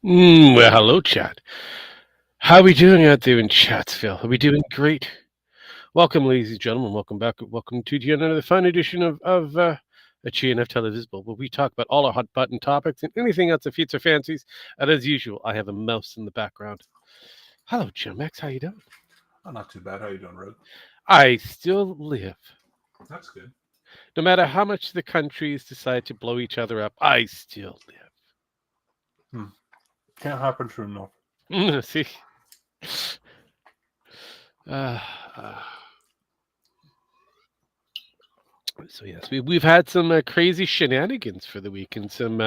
Well, hello, chat. How are we doing out there in Chatsville? Are we doing great? Welcome, ladies and gentlemen. Welcome back. Welcome to yet another fun edition of a GNF Televisable, where we talk about all our hot button topics and anything else that fits our fancies. And as usual, I have a mouse in the background. Hello, Jim X. How you doing? Oh, not too bad. How you doing, Rod? I still live. That's good. No matter how much the countries decide to blow each other up, I still Hmm. Can't happen soon enough. live. See? Uh, uh, So yes, we've had some crazy shenanigans for the week and some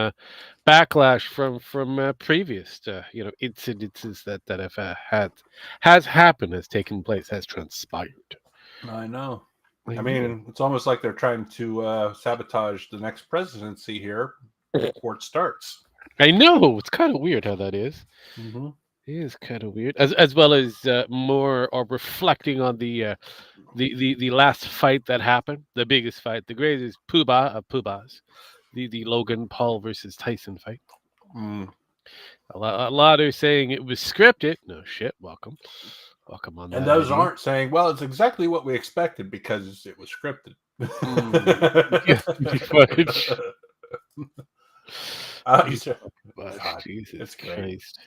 backlash from previous incidences that have has happened, has taken place, has transpired. I know. I I know. mean, it's almost like they're trying to sabotage the next presidency here before it starts. I know. It's kind of weird how that is. Mm-hmm. It is kind of weird, as well as more or reflecting on the last fight that happened, the biggest fight, the greatest poobah of poobahs, the Logan Paul versus Tyson fight. Mm. A lot are saying it was scripted. No shit. Welcome on And that those idea. aren't saying, well, it's exactly what we expected because it was scripted. Mm. Yeah, fudge. You Stupid said, fudge. God, Jesus it's great. Christ.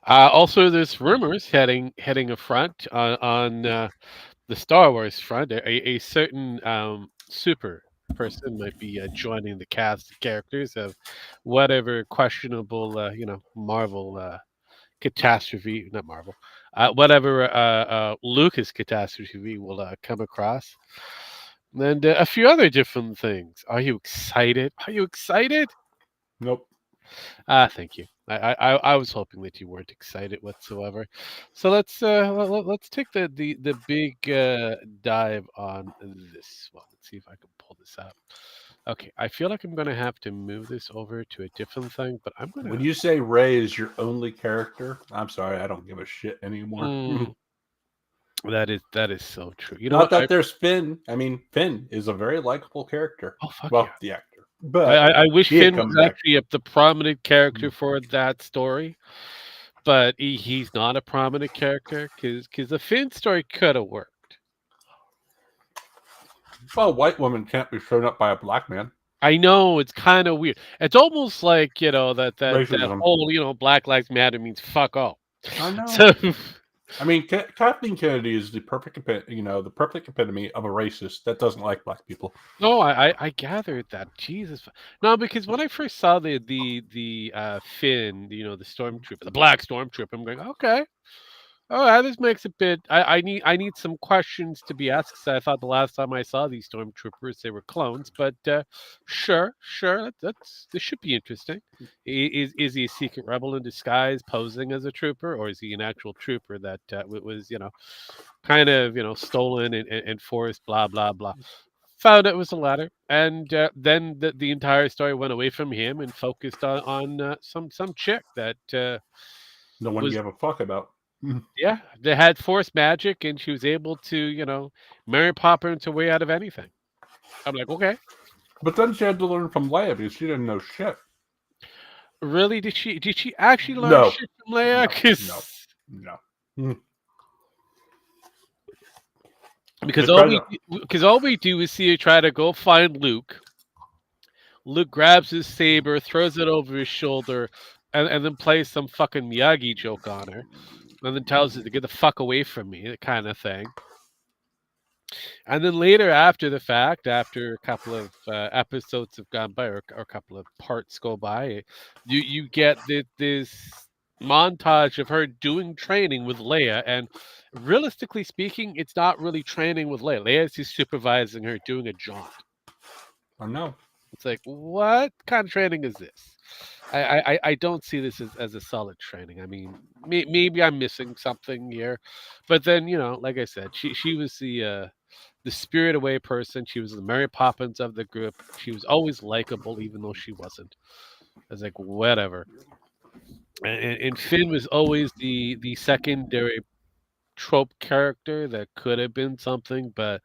Also, there's rumors heading a front on the Star Wars front. A certain super person might be joining the cast of characters of whatever questionable, Marvel catastrophe, not Marvel, whatever Lucas catastrophe will come across, and a few other different things. Are you excited? Are you excited? Nope. Thank you. I was hoping that you weren't excited whatsoever. So let's take the big dive on this one. Let's see if I can pull this up. Okay, I feel like I'm gonna have to move this over to a different thing, but I'm When gonna. you say Ray is your only character, I'm sorry, I don't give a shit anymore. Mm, that is so true. You know Not what? that there's Finn. I mean, Finn is a very likable character. Oh fuck yeah! Well, the actor, I, but I I wish he ain't Finn coming was back. actually the prominent character Mm. for that story, but he's not a prominent character because the Finn story could have worked. Well, a white woman can't be shown up by a black man. I know it's kind of weird. It's almost like that Racism. whole Black Lives Matter means fuck all. I know. So I mean, Kathleen Kennedy is the perfect, the perfect epitome of a racist that doesn't like black people. no, I gathered that. Jesus, no, because when I first saw the Finn, the stormtrooper, the black stormtrooper, I'm going okay. Oh, yeah, this makes a bit. I need some questions to be asked. 'Cause I thought the last time I saw these stormtroopers, they were clones. But sure, this should be interesting. Is he a secret rebel in disguise, posing as a trooper, or is he an actual trooper that was kind of stolen and forced? Blah blah blah. Found it was the latter, and then the entire story went away from him and focused on some chick that No one was gave a fuck about. yeah, they had force magic, and she was able to, Mary Poppins her way out of anything. I'm like, okay, But then she had to learn from Leia because she didn't know shit. really? Did she actually learn No, shit from Leia? no, no, no. Mm. They Because tried to. all we do is see her try to go find Luke. Luke grabs his saber, throws it over his shoulder, and then plays some fucking Miyagi joke on her, and then tells her to get the fuck away from me, that kind of thing. And then later, after the fact, after a couple of episodes have gone by, or a couple of parts go by, you get this montage of her doing training with Leia, and realistically speaking, it's not really training with Leia. Leia's just supervising her doing a jaunt. I know. It's like, what kind of training is this? I don't see this as a solid training. I mean, maybe I'm missing something here, but then like I said, she was the spirit away person. She was the Mary Poppins of the group. She was always likable, even though she wasn't. I was like, whatever. And Finn was always the secondary trope character that could have been something, but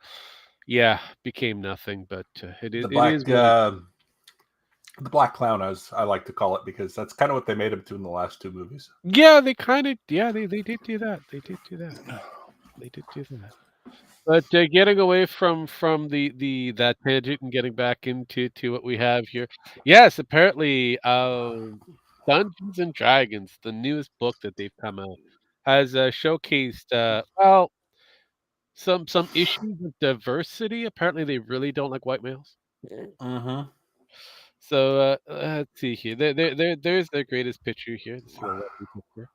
yeah, became nothing. But it The it is black, what it. The Black Clown, as I like to call it, because that's kind of what they made him to in the last two movies. Yeah, they kind of they did do that. They did do that. They did do that. But getting away from the that tangent and getting back into to what we have here. Yes, apparently, Dungeons and Dragons, the newest book that they've come out, has showcased well some issues of diversity. Apparently, they really don't like white males. Mm-hmm. So let's see here. There's their greatest picture here. This is a lovely picture.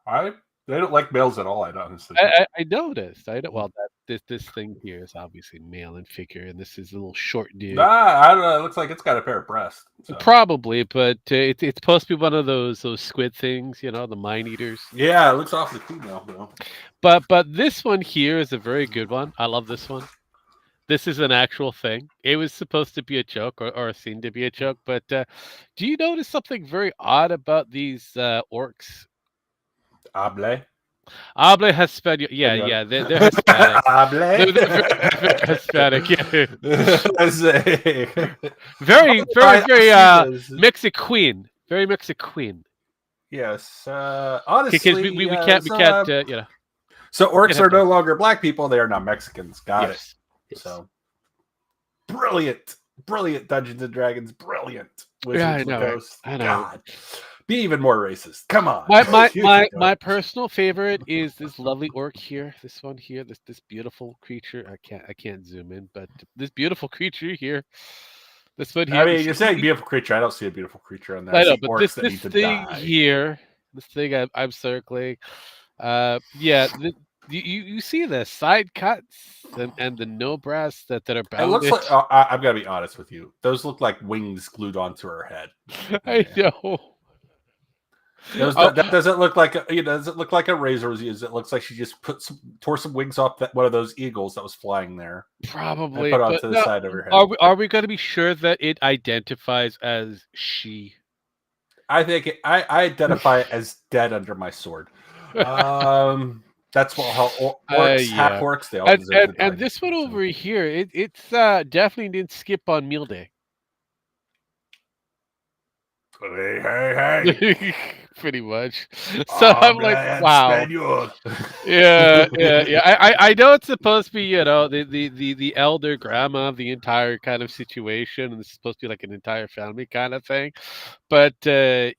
They don't like males at all. I honestly think. I noticed. I don't. Well, that this thing here is obviously male in figure, and this is a little short dude. I don't know. It looks like it's got a pair of breasts. So. Probably, but it's supposed to be one of those squid things, the mine eaters. Yeah, it looks awfully female though. But this one here is a very good one. I love this one. This is an actual thing. It was supposed to be a joke or a scene to be a joke, but do you notice something very odd about these orcs? Able. Able Hispanic. Yeah, Senor. yeah, they're Hispanic. Able. They're very Hispanic. Yeah. Very, Very Mexican. Very Mexican. Yes. Because Honestly, we can't So orcs are no both. longer black people; they are now Mexicans. Got Yes. it. So brilliant Dungeons and Dragons, brilliant Wizards Yeah, I of the know. Coast. I know. God, be even more racist. Come on. My personal favorite is this lovely orc here. This one here. This beautiful creature. I can't zoom in, but this beautiful creature here. This one here. I mean, you're saying beautiful creature. I don't see a beautiful creature on there. I know, see but orcs that need to thing die. here. This thing I'm circling. Yeah. You see the side cuts and the no brass that are It bounded. looks like I'm gonna be honest with you. Those look like wings glued onto her head. I know. That doesn't look like doesn't look like a razor. It looks like she just tore some wings off one of those eagles that was flying there. Probably and put but onto the no, side of her head. are we going to be sure that it identifies as she? I think I identify it as dead under my sword. That's how orcs half orcs. They all deserve to die. And this one over here, it's definitely didn't skip on meal day. Hey. Pretty much. So I'm like, wow. Yeah. I know it's supposed to be, the elder grandma of the entire kind of situation, and it's supposed to be like an entire family kind of thing. But they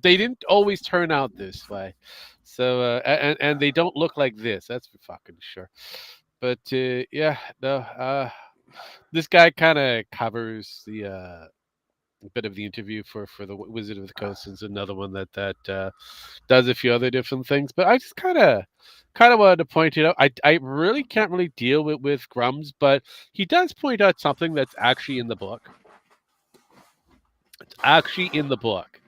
didn't always turn out this way. So and they don't look like this. That's for fucking sure. But this guy kind of covers the bit of the interview for the Wizard of the Coast. Is another one that does a few other different things. But I just kind of wanted to point it out. I really can't really deal with Grums, but he does point out something that's actually in the book. It's actually in the book.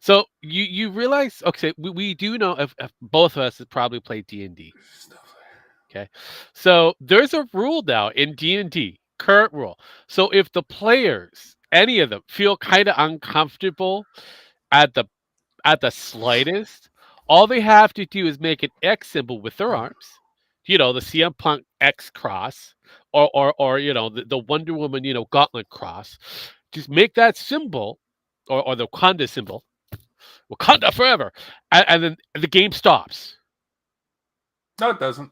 So you realize, okay, we do know if both of us have probably played D&D. Okay, so there's a rule now in D&D, current rule. So if the players, any of them, feel kind of uncomfortable at the slightest, all they have to do is make an X symbol with their arms. The CM Punk X cross, or the Wonder Woman gauntlet cross. Just make that symbol, or the Wakanda symbol. Wakanda forever, and then the game stops. No, it doesn't.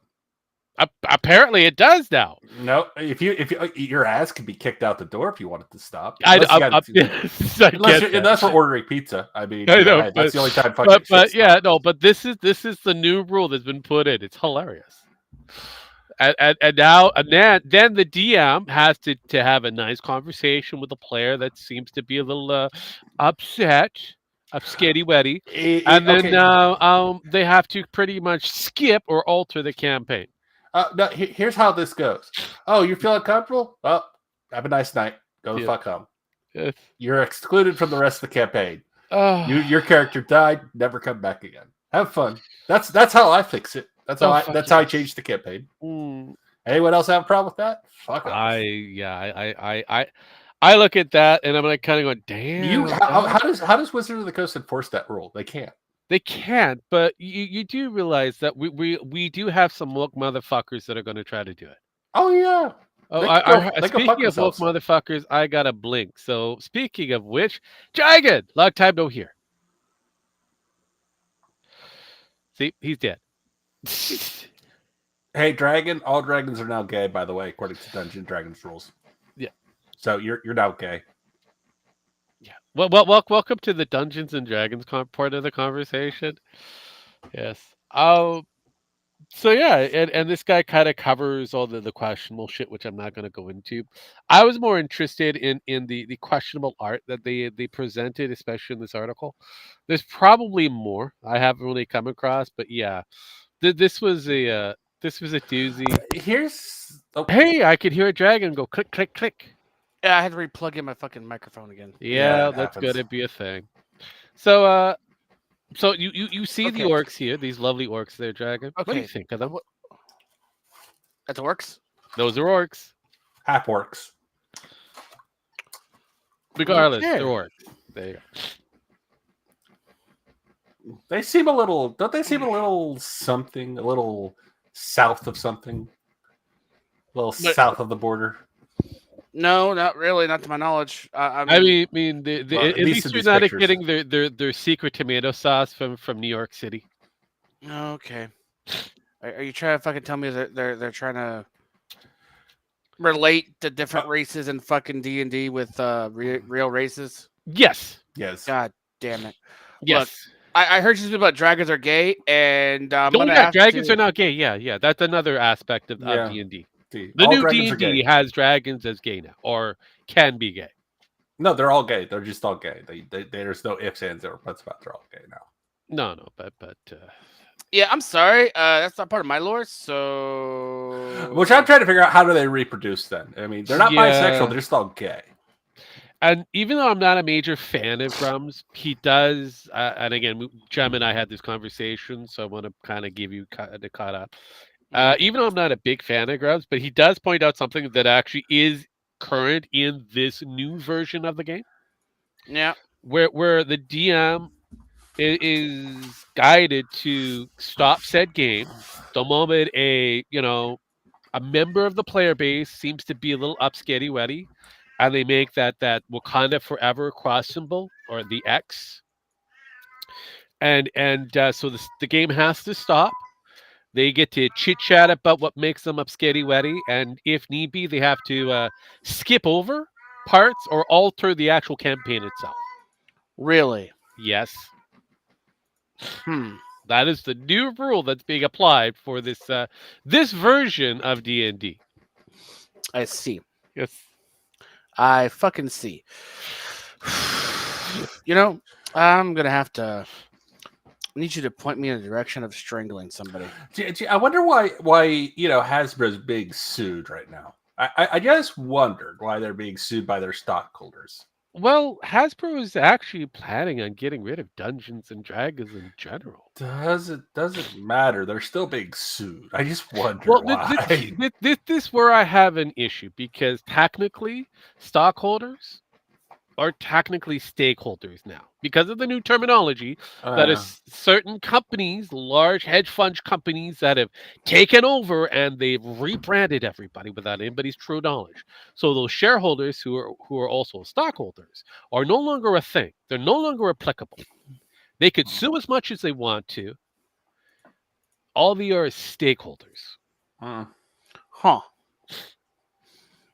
Apparently, it does now. No, if your ass could be kicked out the door if you wanted to stop. Unless we're ordering pizza. I mean, I know, that's the only time. But this is the new rule that's been put in. It's hilarious. And then the DM has to have a nice conversation with the player that seems to be a little upset. Skitty wetty, and then they have to pretty much skip or alter the campaign. No, here's how this goes. Oh, you're feeling comfortable? Well, have a nice night. Go the fuck home. Yes. You're excluded from the rest of the campaign. Your character died. Never come back again. Have fun. That's how I fix it. That's how I change the campaign. Anyone else have a problem with that? Fuck off. I look at that and I'm like kind of going, damn. How does Wizard of the Coast enforce that rule? They can't. They can't, but you do realize that we do have some woke motherfuckers that are going to try to do it. Oh yeah. Oh, They could go. They could fuck speaking of woke themselves. motherfuckers, I got a blink. So speaking of which, Dragon, long time no hear. See, he's dead. Hey, dragon! All dragons are now gay, by the way, according to Dungeons and Dragons rules. Yeah. So you're now gay. Yeah. Well, welcome to the Dungeons and Dragons part of the conversation. Yes. So yeah, and this guy kind of covers all the questionable shit, which I'm not going to go into. I was more interested in the questionable art that they presented, especially in this article. There's probably more I haven't really come across, but yeah, this was a doozy. Here's Hey, I could hear a dragon go click click click. Yeah, I had to replug in my fucking microphone again. Yeah, it that's happens. gonna be a thing. So so you see the Okay. orcs here, these lovely orcs there, dragon. What do you Okay. think of them? That's orcs? Those are orcs. Half orcs. Regardless, Okay. they're orcs. There you go. They seem a little. Don't they seem a little something? A little south of something. A little But- south of the border. No, not really. Not to my knowledge. I mean, Well, at least in you're these not pictures. getting their secret tomato sauce from New York City. Okay. Are you trying to fucking tell me that they're trying to relate to different races in fucking D&D with real races? Yes, Yes. God damn it! yes. I heard you speak about dragons are gay, and I'm Oh gonna yeah, have dragons to... are not gay. Yeah. That's another aspect of Yeah. D&D. The All new dragons are D&D gay. has dragons as gay now, or can be gay. No, they're all gay. They're just all gay. There's no ifs, ands, or buts about. They're all gay now. No, but Yeah, I'm sorry. That's not part of my lore, so... Which I'm trying to figure out, how do they reproduce then? I mean, they're not Yeah. bisexual. They're just all gay. and even though I'm not a major fan of Grums, he does. And again, Jem and I had this conversation, so I want to kind of give you the caught up. Even though I'm not a big fan of Grubs, but he does point out something that actually is current in this new version of the game, Yeah. where the DM is guided to stop said game the moment a member of the player base seems to be a little upskitty wetty, and they make that Wakanda Forever cross symbol or the X, and so the game has to stop. They get to chit chat about what makes them upskitty wetty, and if need be, they have to skip over parts or alter the actual campaign itself. Really? Yes, Hmm. that is the new rule that's being applied for this version of D&D. I see. Yes. I fucking see. I'm gonna have to... I need you to point me in the direction of strangling somebody. I wonder why Hasbro's being sued right now. I just wondered why they're being sued by their stockholders. Well, Hasbro is actually planning on getting rid of Dungeons and Dragons in general. Doesn't matter. They're still being sued. I just wonder Well, why. this where I have an issue, because technically stockholders are technically stakeholders now because of the new terminology that is certain companies, large hedge fund companies that have taken over and they've rebranded everybody without anybody's true knowledge. So those shareholders who are also stockholders are no longer a thing. They're no longer applicable. They could sue as much as they want to. All they are is stakeholders. Huh.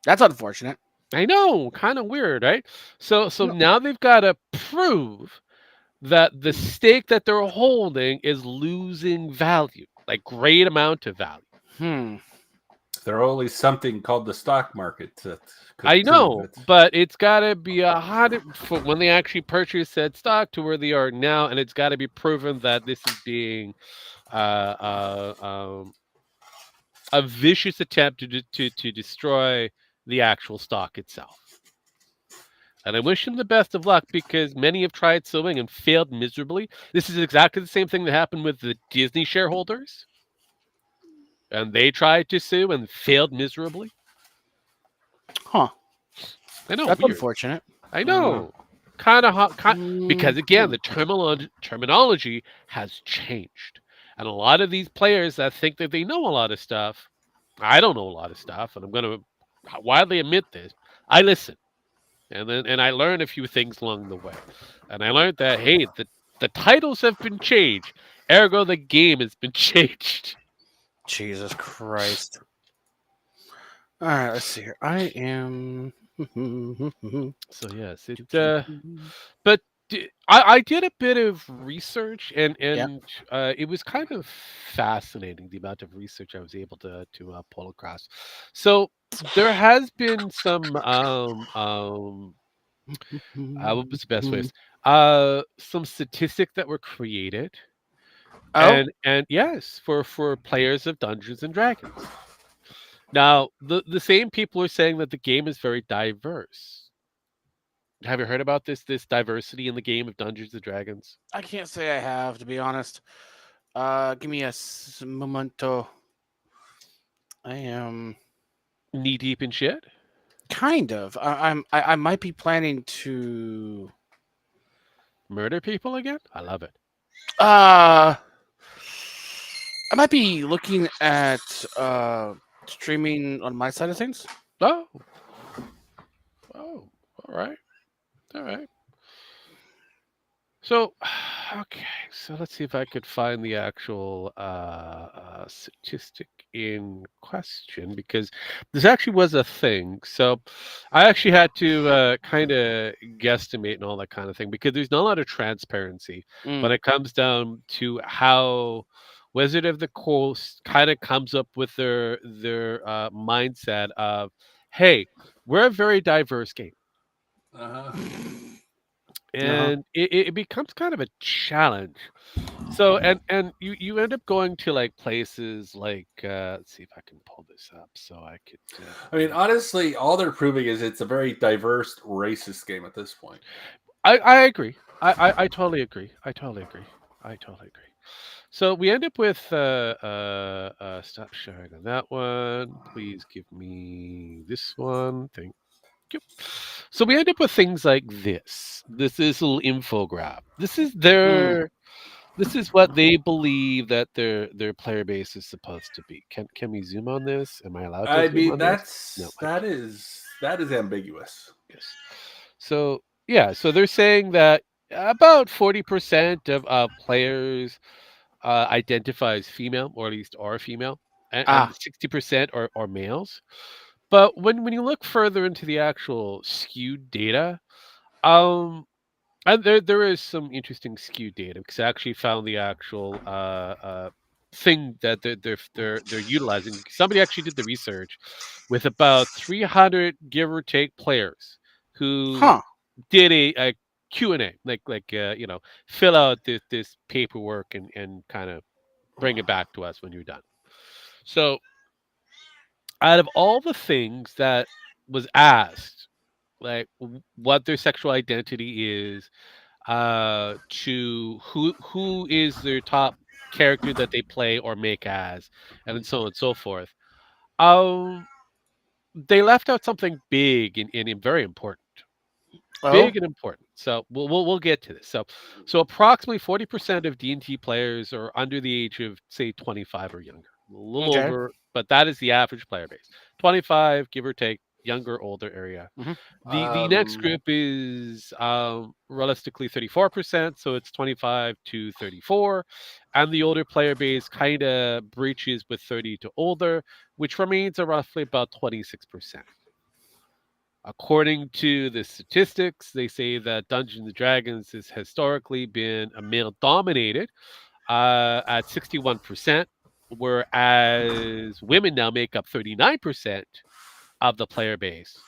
That's unfortunate. I know, kind of weird, right? So now they've got to prove that the stake that they're holding is losing value, like great amount of value. There are only something called the stock market. I know, but it's got to be when they actually purchase said stock to where they are now, and it's got to be proven that this is being a vicious attempt to destroy the actual stock itself. And I wish them the best of luck, because many have tried suing and failed miserably. This is exactly the same thing that happened with the Disney shareholders. And they tried to sue and failed miserably. Huh. I know. That's weird. unfortunate. I know. Kind of hot. Because again, the terminology has changed. And a lot of these players that think that they know a lot of stuff, I don't know a lot of stuff, and I'm going to widely admit this, I listen, and I learn a few things along the way, and I learned that hey, the titles have been changed, ergo the game has been changed. Jesus Christ. All right, let's see here. I am. So yes, but I did a bit of research, and Yeah. it was kind of fascinating the amount of research I was able to pull across. So there has been some what was the best ways? Some statistics that were created, Oh, and yes, for players of Dungeons and Dragons. Now, the same people are saying that the game is very diverse. Have you heard about this diversity in the game of Dungeons and Dragons? I can't say I have, to be honest. Give me a momento. I am Knee deep in shit. kind of. I might be planning to. Murder people again? I love it. I might be looking at streaming on my side of things. Oh, oh, all right, all right. So, okay, so let's see if I could find the actual statistic in question because this actually was a thing. So, I actually had to kind of guesstimate and all that kind of thing because there's not a lot of transparency when it comes down to how Wizard of the Coast kind of comes up with their mindset of, hey, we're a very diverse game. Uh-huh. And it becomes kind of a challenge. So and you end up going to like places like let's see if I can pull this up so I could. I mean, honestly, all they're proving is it's a very diverse, racist game at this point. I agree. I totally agree. I totally agree. I totally agree. So we end up with stop sharing on that one. Please give me this one. Thank you. So we end up with things like this. This is a little infograph. This is what they believe that their player base is supposed to be. Can we zoom on this? Am I allowed to I zoom mean, on this? No, that is ambiguous. yes. So yeah, so they're saying that about 40% of players identify as female, or at least are female, and 60% are males. But when you look further into the actual skewed data, um, and there is some interesting skewed data because I actually found the actual thing that they're utilizing. Somebody actually did the research with about 300 give or take players who Huh. did a Q&A, fill out this paperwork and kind of bring it back to us when you're done. So out of all the things that was asked, like what their sexual identity is, to who is their top character that they play or make as, and so on and so forth. Um, they left out something big and very important. Oh. Big and important. So we'll get to this. So approximately 40% of D&T players are under the age of say 25 or younger. A little Okay. over, but that is the average player base. 25, give or take, younger, older area. The next group is realistically 34%, so it's 25 to 34, and the older player base kind of breaches with 30 to older, which remains at roughly about 26%. According to the statistics, they say that Dungeons and Dragons has historically been a male dominated at 61%, whereas women now make up 39% of the player base,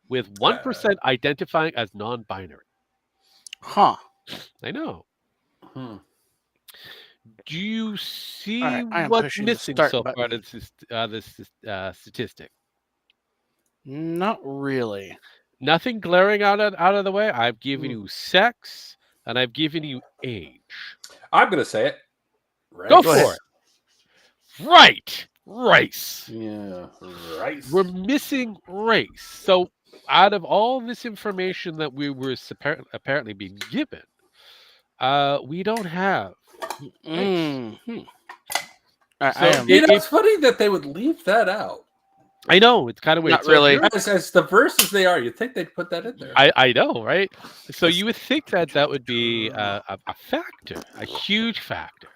with 1% identifying as non binary. Huh. I know. Hmm. Do you All see right. I am what's pushing the missing start so far button. in this statistic? Not really. Nothing glaring out of the way. I've given Mm. you sex and I've given you age. I'm gonna say it. Right. Go Go ahead. for it. Right. Race. Yeah, rice. We're missing race. So out of all this information that we were apparently being given, we don't have race. Hmm. I So am. You know, it's funny that they would leave that out. I know it's kind of weird. Not really. As diverse as they are, you'd think they'd put that in there. I know, right? So you would think that that would be a factor, a huge factor.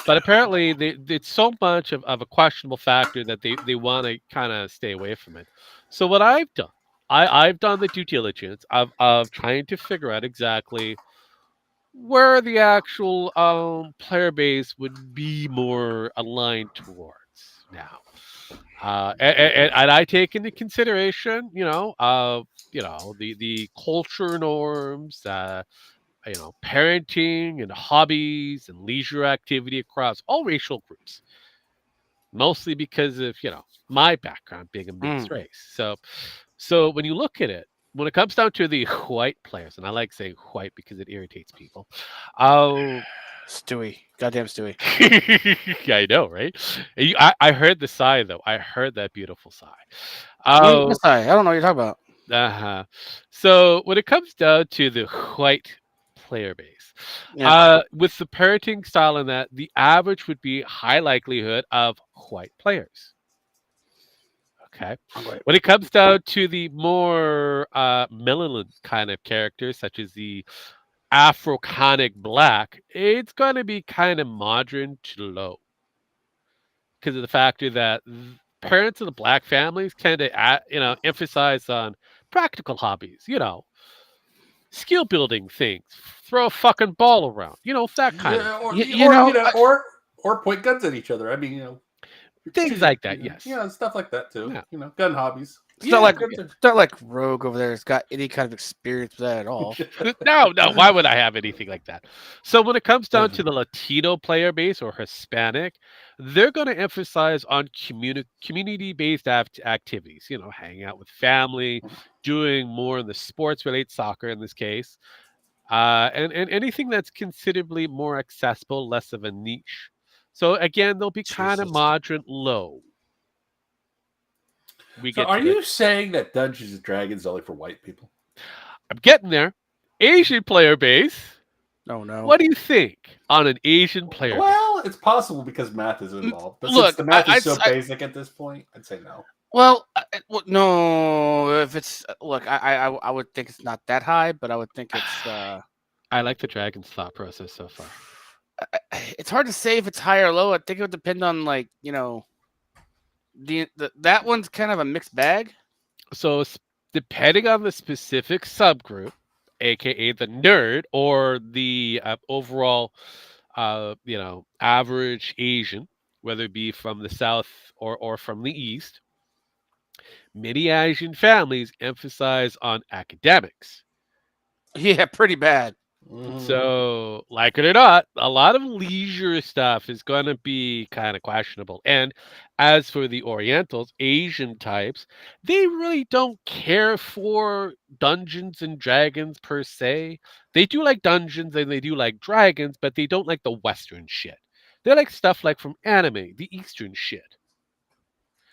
But apparently, it's so much of a questionable factor that they want to kind of stay away from it. So what I've done, I've done the due diligence of trying to figure out exactly where the actual player base would be more aligned towards now. And I take into consideration, the culture norms, parenting and hobbies and leisure activity across all racial groups, mostly because of, my background being a mixed race. So when you look at it, when it comes down to the white players, and I like saying white because it irritates people. Stewie. Goddamn Stewie. I know, right? I heard the sigh, though. I heard that beautiful sigh. I don't know what you're talking about. Uh-huh. So when it comes down to the white player base, with the parenting style and that, the average would be high likelihood of white players. Okay. When it comes down to the more melanin kind of characters, such as the Afro-conic black, it's going to be kind of modern to low because of the factor that parents of the black families tend to, emphasize on practical hobbies, skill building things, throw a fucking ball around, that kind of. Or point guns at each other. I mean, things like that. Yes. Yeah, stuff like that too. Yeah. Gun hobbies. It's not like Rogue over there has got any kind of experience with that at all. No. Why would I have anything like that? So when it comes down to the Latino player base or Hispanic, they're going to emphasize on community-based activities. Hanging out with family, doing more in the sports-related soccer in this case, and anything that's considerably more accessible, less of a niche. So again, they'll be kind of moderate low. Are you saying that Dungeons and Dragons is only for white people? I'm getting there. Asian player base. Oh no. What do you think on an Asian player base? Well, it's possible because math is involved. But since the math is so basic at this point, I'd say no. Well, no. If it's I would think it's not that high, but I would think it's. I like the Dragon's thought process so far. It's hard to say if it's high or low. I think it would depend on that one's kind of a mixed bag. So depending on the specific subgroup, aka the nerd or the overall, average Asian, whether it be from the South or from the East, many Asian families emphasize on academics. Yeah, pretty bad. So, like it or not, a lot of leisure stuff is going to be kind of questionable. And as for the Orientals, Asian types, they really don't care for Dungeons and Dragons per se. They do like Dungeons and they do like Dragons, but they don't like the Western shit. They like stuff like from anime, the Eastern shit.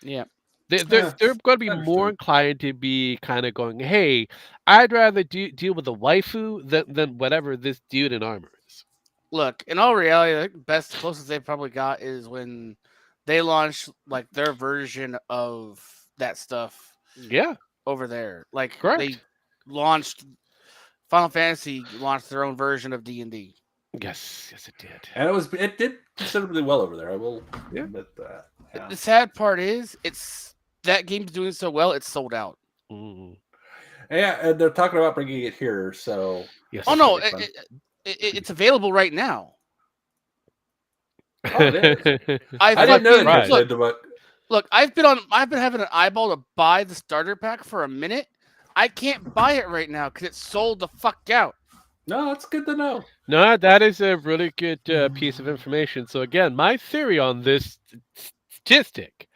Yeah. They're going to be more inclined to be kind of going, hey, I'd rather deal with a waifu than whatever this dude in armor is. Look, in all reality, I think the best closest they probably got is when they launched like their version of that stuff. Yeah. Over there. Like correct. They launched Final Fantasy launched their own version of D&D. Yes, it did. And it did considerably well over there. I will admit that. Yeah. The sad part is that game's doing so well, it's sold out. Yeah, and they're talking about bringing it here. So yes. Oh no, it's available right now. Oh, it is. I didn't know that. Look, I've been having an eyeball to buy the starter pack for a minute. I can't buy it right now because it's sold the fuck out. No, that's good to know. No, that is a really good piece of information. So again, my theory on this statistic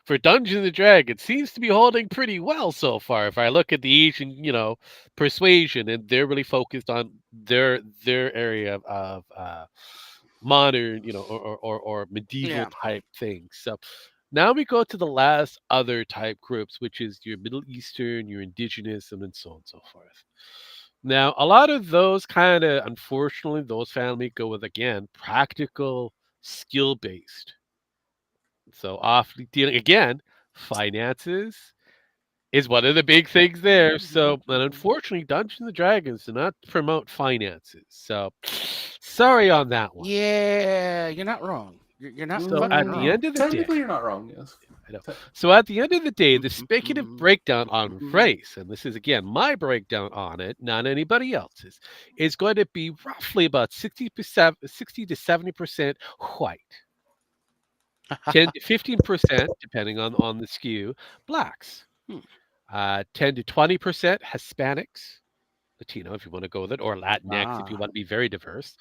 for Dungeons and Dragons seems to be holding pretty well so far. If I look at the Asian, persuasion, and they're really focused on their area of modern, or medieval type things. So now we go to the last other type groups, which is your Middle Eastern, your indigenous, and then so on and so forth. Now, a lot of those kind of, unfortunately, those family go with, again, practical, skill-based. So often dealing, again, finances is one of the big things there. So, and unfortunately, Dungeons and Dragons do not promote finances. So, sorry on that one. Yeah, you're not wrong. You're not So fucking at the wrong. end of the day, Technically, you're not wrong. Yes. I know. So at the end of the day, the speculative breakdown on race, and this is again my breakdown on it, not anybody else's, is going to be roughly about 60%, 60 to 70% white, 10 to 15%, depending on the skew, blacks, 10 to 20% Hispanics, Latino if you want to go with it, or Latinx if you want to be very diverse.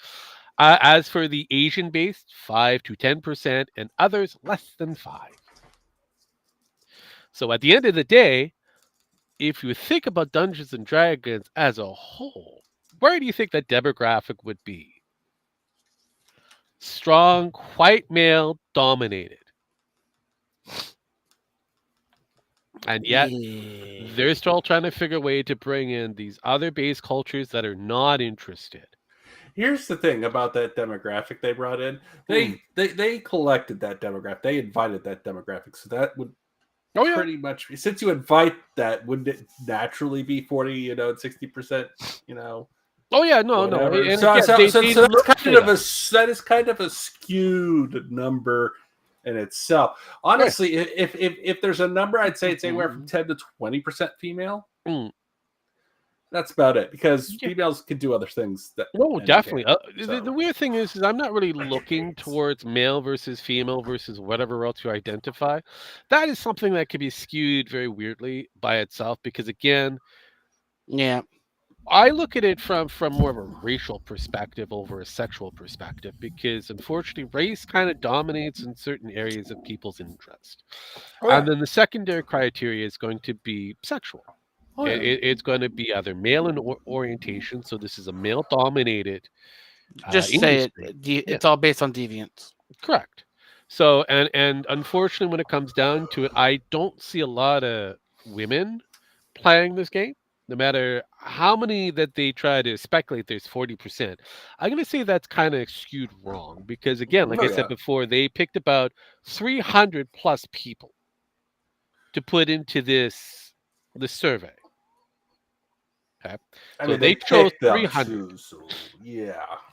As for the Asian based, 5 to 10%, and others less than 5. So at the end of the day, if you think about Dungeons and Dragons as a whole, where do you think that demographic would be? Strong, white male dominated. And yet, they're still trying to figure a way to bring in these other base cultures that are not interested. Here's the thing about that demographic they brought in. They collected that demographic. They invited that demographic. So that would pretty much, since you invite that, wouldn't it naturally be 40, 60%, Oh yeah, no. And that is kind of a skewed number in itself. Honestly, if there's a number, I'd say it's anywhere from 10 to 20% female. That's about it, because females can do other things. Definitely. The weird thing is I'm not really looking towards male versus female versus whatever else you identify. That is something that can be skewed very weirdly by itself, because again, I look at it from more of a racial perspective over a sexual perspective, because unfortunately race kind of dominates in certain areas of people's interest. And then the secondary criteria is going to be sexual. It's going to be either male in orientation, so this is a male-dominated Just say it's all based on deviance. Correct. So, and unfortunately, when it comes down to it, I don't see a lot of women playing this game. No matter how many that they try to speculate, there's 40%. I'm going to say that's kind of skewed wrong, because again, like I said before, they picked about 300 plus people to put into this survey. Okay. They chose 300.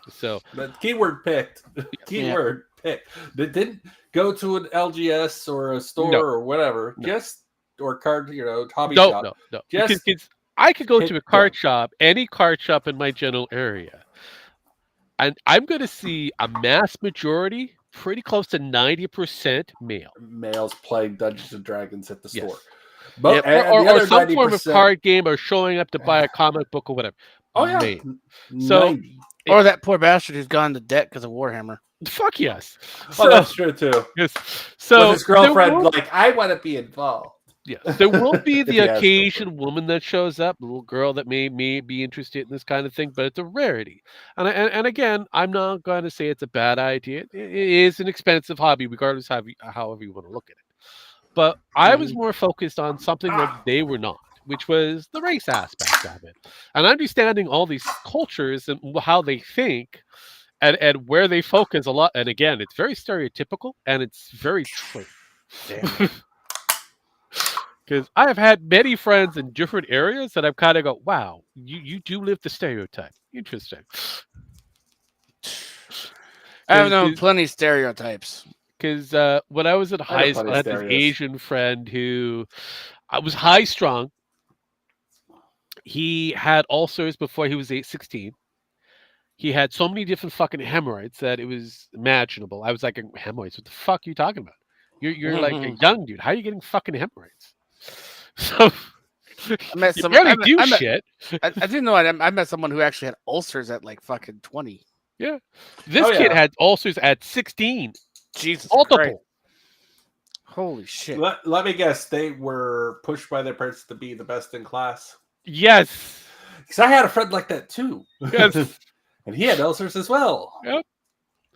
So the keyword picked. Keyword picked. They didn't go to an LGS or a store or whatever. Just or card, hobby shop. No. Just because I could go to a card shop, any card shop in my general area, and I'm going to see a mass majority, pretty close to 90% male. Males playing Dungeons and Dragons at the store. But, or some 90%, form of card game, or showing up to buy a comic book or whatever. Oh yeah. So, or that poor bastard who's gone into debt because of Warhammer. Fuck yes. That's true too. Yes. So with his girlfriend, I want to be involved. Yes, there will be the occasion woman that shows up, a little girl that may be interested in this kind of thing, but it's a rarity. And again, I'm not going to say it's a bad idea. It is an expensive hobby, regardless of however you want to look at it. But I was more focused on something that they were not, which was the race aspect of it, and understanding all these cultures and how they think, and where they focus a lot. And again, it's very stereotypical, and it's very true. Because I have had many friends in different areas that I've kind of go, wow, you do live the stereotype. Interesting. I've known plenty of stereotypes. Because when I was in high school, I had this Asian friend who was high strung. He had ulcers before he was 16. He had so many different fucking hemorrhoids that it was imaginable. I was like, hemorrhoids? What the fuck are you talking about? You're like a young dude. How are you getting fucking hemorrhoids? So I met you barely do shit. I didn't know. I met someone who actually had ulcers at like fucking 20. Yeah, this kid had ulcers at 16. Jesus Multiple. Christ. Holy shit. Let me guess. They were pushed by their parents to be the best in class. Yes. Because I had a friend like that too. Yes. And he had ulcers as well. Yep.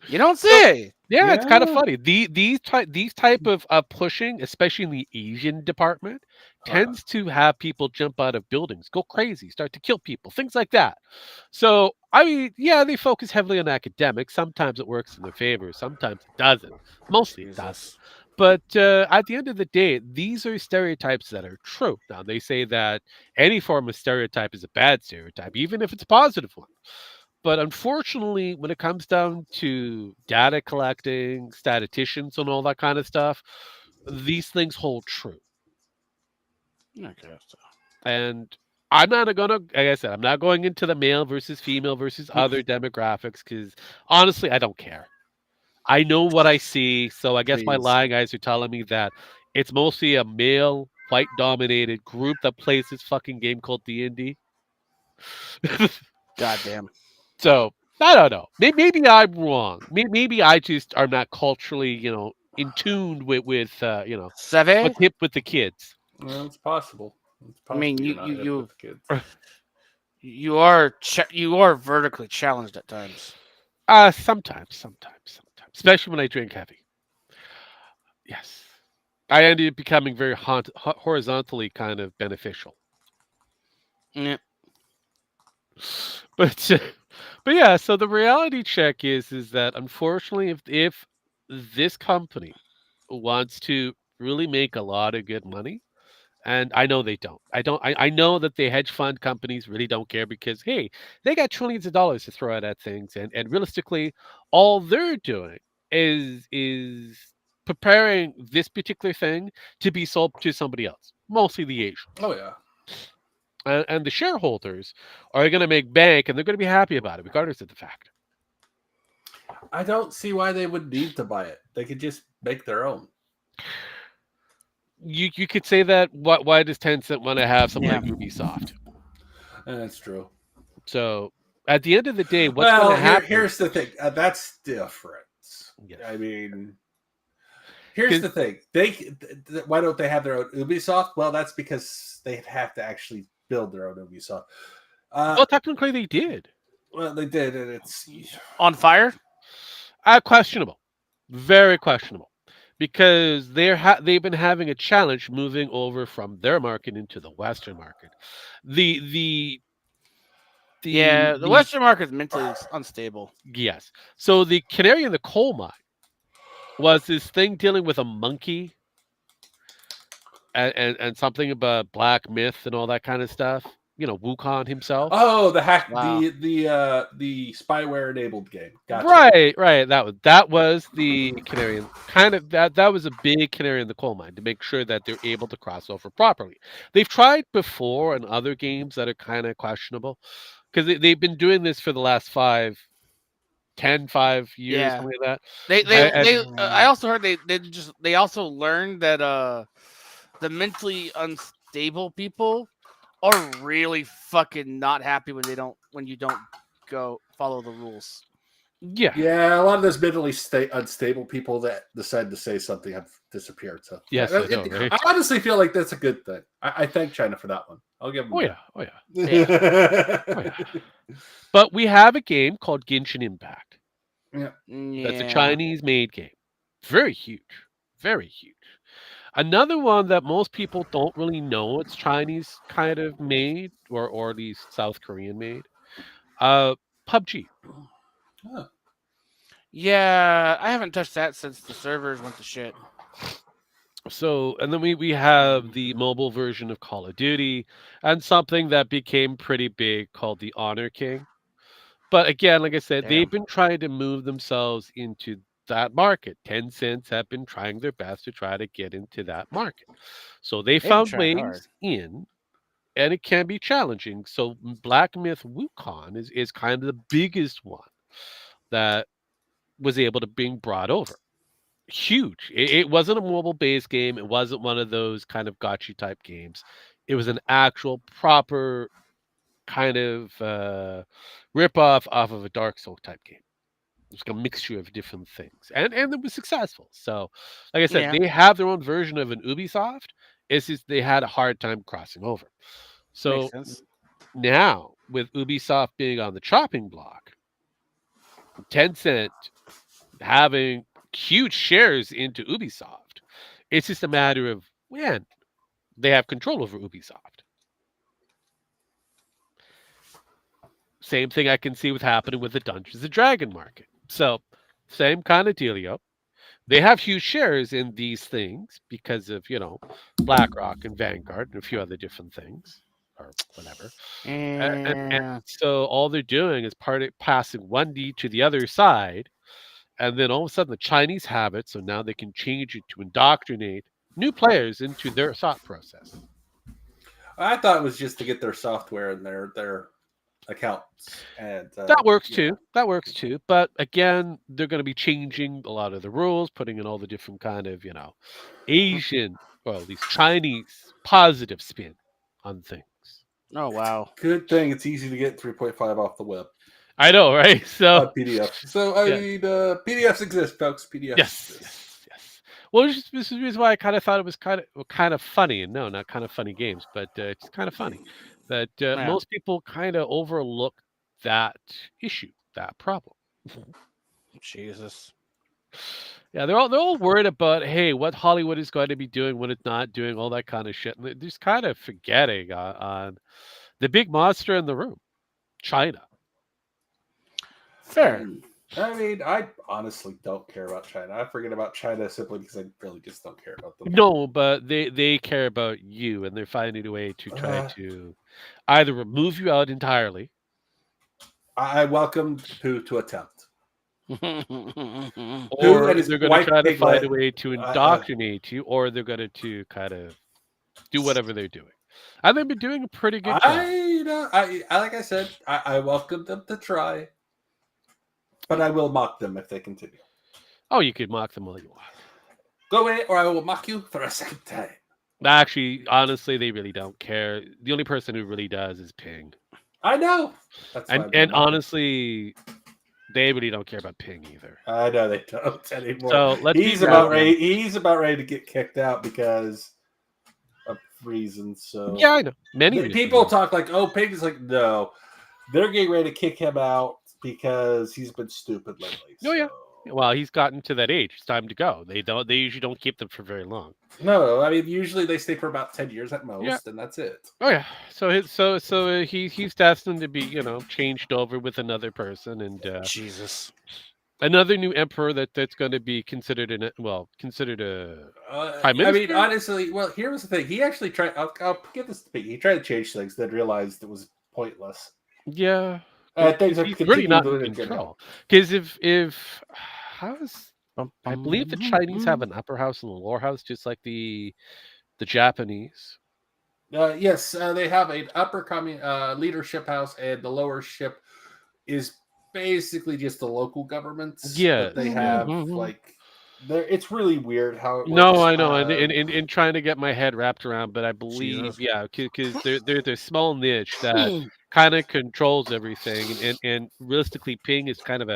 You don't say. Yeah, it's kind of funny. These type of pushing, especially in the Asian department, tends to have people jump out of buildings, go crazy, start to kill people, things like that. So, I mean, yeah, they focus heavily on academics. Sometimes it works in their favor. Sometimes it doesn't. Mostly it does. But at the end of the day, these are stereotypes that are true. Now, they say that any form of stereotype is a bad stereotype, even if it's a positive one. But unfortunately, when it comes down to data collecting, statisticians, and all that kind of stuff, these things hold true. Okay. So. And I'm not gonna, like I said, I'm not going into the male versus female versus other demographics because honestly, I don't care. I know what I see, so I guess my Jeez. lying eyes are telling me that it's mostly a male, white-dominated group that plays this fucking game called D&D. Goddamn. So I don't know. Maybe I'm wrong. Maybe I just are not culturally, in tune with Seve? what's hip with the kids. Well, it's possible. It's I mean, possible you're not hip with the kids. you are vertically challenged at times. Sometimes, especially when I drink heavy. Yes, I ended up becoming very horizontally kind of beneficial. Yeah. But but yeah, so the reality check is that unfortunately, if this company wants to really make a lot of good money, and I know they don't. I know that the hedge fund companies really don't care because hey, they got trillions of dollars to throw out at things, and realistically, all they're doing is preparing this particular thing to be sold to somebody else, mostly the Asians. Oh yeah. And the shareholders are going to make bank, and they're going to be happy about it, regardless of the fact. I don't see why they would need to buy it. They could just make their own. You could say that. Why does Tencent want to have something like Ubisoft? That's true. So at the end of the day, what's going to happen? Here's the thing. That's different. Yes. I mean, here's the thing. Why don't they have their own Ubisoft? Well, that's because they'd have to actually build their own Ubisoft. Well, technically they did. Well, they did, and it's On fire. Questionable, very questionable, because they've been having a challenge moving over from their market into the Western market. The Western market is mentally unstable. Yes. So the canary in the coal mine was this thing dealing with a monkey and something about black myth and all that kind of stuff. Wukong himself. Oh, the hack, Wow. the spyware enabled game. Gotcha. Right. That was the canary. Kind of that was a big canary in the coal mine to make sure that they're able to cross over properly. They've tried before in other games that are kind of questionable because they've been doing this for the last 5 years, something like that. I also heard they also learned that the mentally unstable people are really fucking not happy when you don't go follow the rules. Yeah, a lot of those mentally unstable people that decide to say something have disappeared. So yes, I know, right? I honestly feel like that's a good thing. I thank China for that one. I'll give them. Oh yeah. But we have a game called Genshin Impact. Yeah. That's a Chinese-made game. Very huge. Very huge. Another one that most people don't really know it's Chinese kind of made, or at least South Korean made. PUBG. Huh. Yeah, I haven't touched that since the servers went to shit. So, and then we have the mobile version of Call of Duty and something that became pretty big called the Honor King. But again, like I said, they've been trying to move themselves into that market. Tencent have been trying their best to try to get into that market. So they found ways in, and it can be challenging. So Black Myth Wukong is kind of the biggest one that was able to being brought over. Huge. It wasn't a mobile-based game. It wasn't one of those kind of gotcha type games. It was an actual proper kind of rip-off off of a Dark Souls type game. It was like a mixture of different things, and it was successful. So, like I said, they have their own version of an Ubisoft. It's just they had a hard time crossing over. So now, with Ubisoft being on the chopping block, Tencent having huge shares into Ubisoft, it's just a matter of when they have control over Ubisoft. Same thing I can see with happening with the Dungeons and Dragon market. So, same kind of dealio. They have huge shares in these things because of, BlackRock and Vanguard and a few other different things or whatever. And Yeah. so all they're doing is passing one deed to the other side, and then all of a sudden the Chinese have it, so now they can change it to indoctrinate new players into their thought process. I thought it was just to get their software and their accounts, and That works too. That works too. But again, they're going to be changing a lot of the rules, putting in all the different kind of, Asian, or at least Chinese positive spin on things. Oh wow. Good thing it's easy to get 3.5 off the web. I know, right? So PDF. So I mean, PDFs exist, folks. PDFs. Yes, exist. yes. Well, this is the reason why I kind of thought it was kind of funny, and no, not kind of funny games, but it's kind of funny that most people kind of overlook that issue, that problem. Jesus. Yeah, they're all worried about, hey, what Hollywood is going to be doing, what it's not doing, all that kind of shit, and they're just kind of forgetting on the big monster in the room, China. Fair. I mean, I honestly don't care about China. I forget about China simply because I really just don't care about them. No, but they care about you, and they're finding a way to try to either remove you out entirely. I welcome Pooh to attempt. Or they're going to try to find a way to indoctrinate you, or they're going to kind of do whatever they're doing. And they've been doing a pretty good job. I like I said, I welcome them to try, but I will mock them if they continue. Oh, you could mock them all you want. Go away, or I will mock you for a second time. Actually, honestly, they really don't care. The only person who really does is Ping. I know. And honestly, they really don't care about Ping either. I know they don't anymore. So he's about ready. He's about ready to get kicked out because of reasons. So yeah, I know. Many people talk like, "Oh, Ping is like no." They're getting ready to kick him out because he's been stupid lately. Oh yeah. Well, he's gotten to that age. It's time to go. They usually don't keep them for very long. No, I mean usually they stay for about 10 years at most, and that's it. Oh yeah. So he's destined to be changed over with another person, and Jesus, another new emperor that's going to be considered a prime minister. I mean, honestly, well, here was the thing. He actually tried. I'll give this to me. He tried to change things, then realized it was pointless. Yeah. Things are really not in control. Because I believe the Chinese have an upper house and a lower house, just like the Japanese. Yes, they have an upper leadership house, and the lower ship is basically just the local governments. Yeah, they have like it's really weird how it works. No, I know, and in trying to get my head wrapped around, but I believe because they're a small niche that kind of controls everything, and realistically, Ping is kind of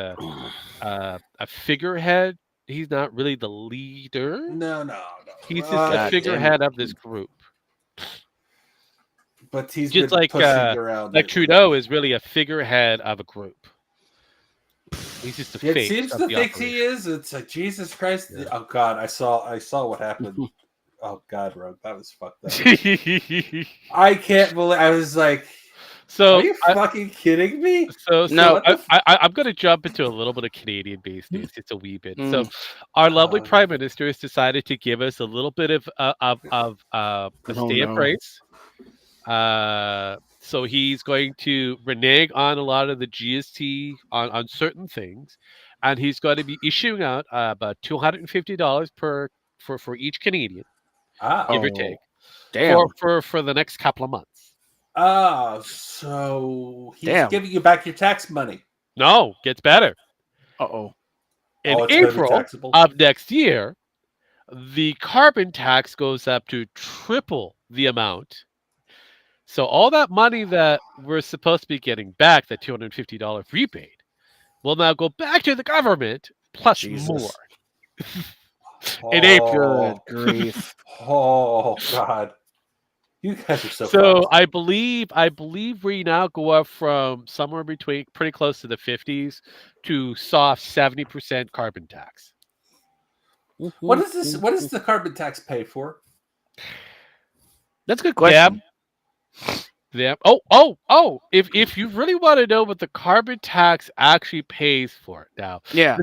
a figurehead. He's not really the leader. No. He's just a figurehead of this group. But he's just like Trudeau is really a figurehead of a group. He's just a face. It seems to think he is. It's like Jesus Christ. Yeah. Oh God, I saw what happened. Oh God, Rogue, that was fucked up. I can't believe. I was like, so are you fucking kidding me? So no, I'm going to jump into a little bit of Canadian-based news. It's a wee bit. So, our lovely Prime Minister has decided to give us a little bit of a stay in price. So he's going to renege on a lot of the GST on certain things, and he's going to be issuing out about $250 for each Canadian, give or take, for the next couple of months. So he's giving you back your tax money. No, gets better. In April of next year, the carbon tax goes up to triple the amount. So all that money that we're supposed to be getting back, that $250 rebate, will now go back to the government plus more. In April. Good grief. Oh God. You guys are so fast. I believe we now go up from somewhere between pretty close to the 50s to soft 70% carbon tax. What is this? What does the carbon tax pay for? That's a good question. Yeah. Oh! If you really want to know what the carbon tax actually pays for, now Yeah.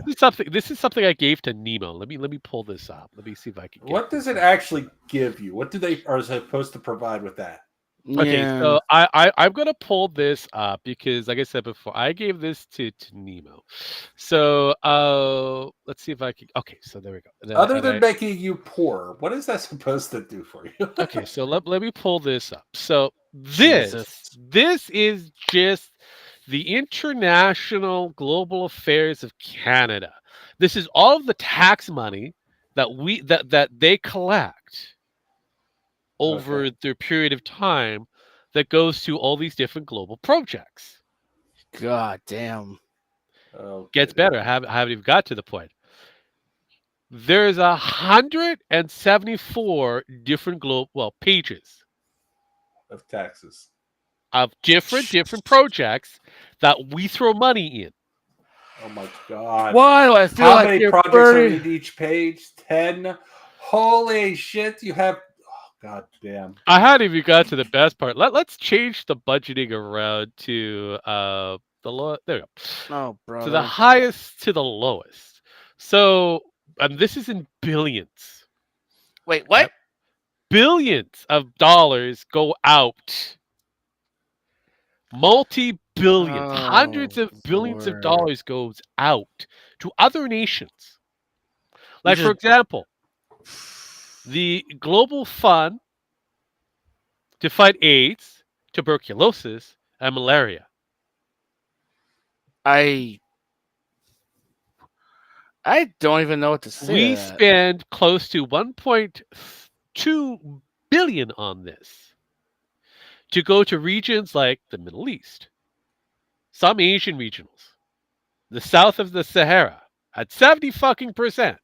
this is something I gave to Nemo. Let me pull this up. Let me see if I can get. What does it actually give you? What do they are supposed to provide with that? Okay, Yeah. so I'm gonna pull this up because, like I said before, I gave this to Nemo. So let's see if I can. Okay, so there we go. Other than making you poor, what is that supposed to do for you? Okay, so let me pull this up. So Jesus. this is just the International Global Affairs of Canada. This is all of the tax money that they collect over Okay. their period of time that goes to all these different global projects. God damn. Oh, Gets better. Haven't even got to the point. There's 174 different pages of taxes. of different projects that we throw money in. Oh my god! Why do I feel How like many you're projects are burning? in each page? 10. Holy shit! You have. Oh god damn! I hadn't even got to the best part. Let's change the budgeting around to the low. There we go. Oh, To the brother. highest to the lowest. So, and this is in billions. Wait, what? Yep. Billions of dollars go out. Multi-billions, hundreds Oh, of billions of Lord. dollars goes out to other nations. You Like, for just example, the Global Fund to fight AIDS, tuberculosis, and malaria. I don't even know what to say We to that. spend close to 1.2 billion on this to go to regions like the Middle East, some Asian regionals, the south of the Sahara at 70 fucking percent,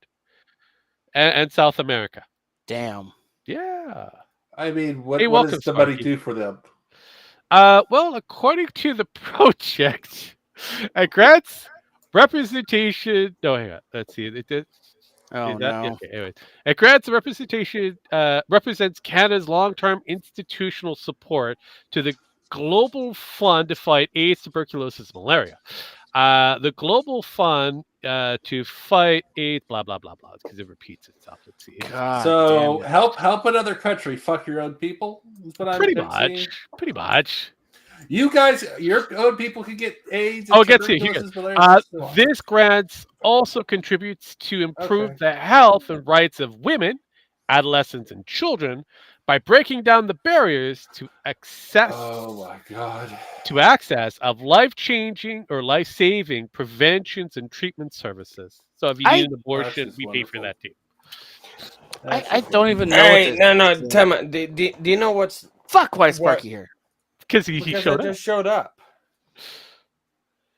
and South America. Damn. Yeah. I mean, Hey, what welcome, does the money Sparky. do for them? Well, according to the project, it grants representation. No, hang on. Let's see. It did. Oh Is that no. okay? Anyways, it grants representation. Represents Canada's long-term institutional support to the Global Fund to fight AIDS, tuberculosis, and malaria. The Global Fund to fight AIDS, blah blah blah blah, because it repeats itself. Let's see. God So damn it. help another country fuck your own people. Is what I've been seeing. Pretty much. You guys, your own people can get AIDS and Oh, get to here. tuberculosis, malaria, and so on. This grant also contributes to improve Okay. the health and rights of women, adolescents, and children by breaking down the barriers to access Oh my god. of life-changing or life-saving preventions and treatment services. So if you need an abortion, That's we pay for wonderful. that too. I don't even know. All What right, to no. say. Tell me, do you know what's Fuck, why is Sparky here? Because he because showed I up. just showed up.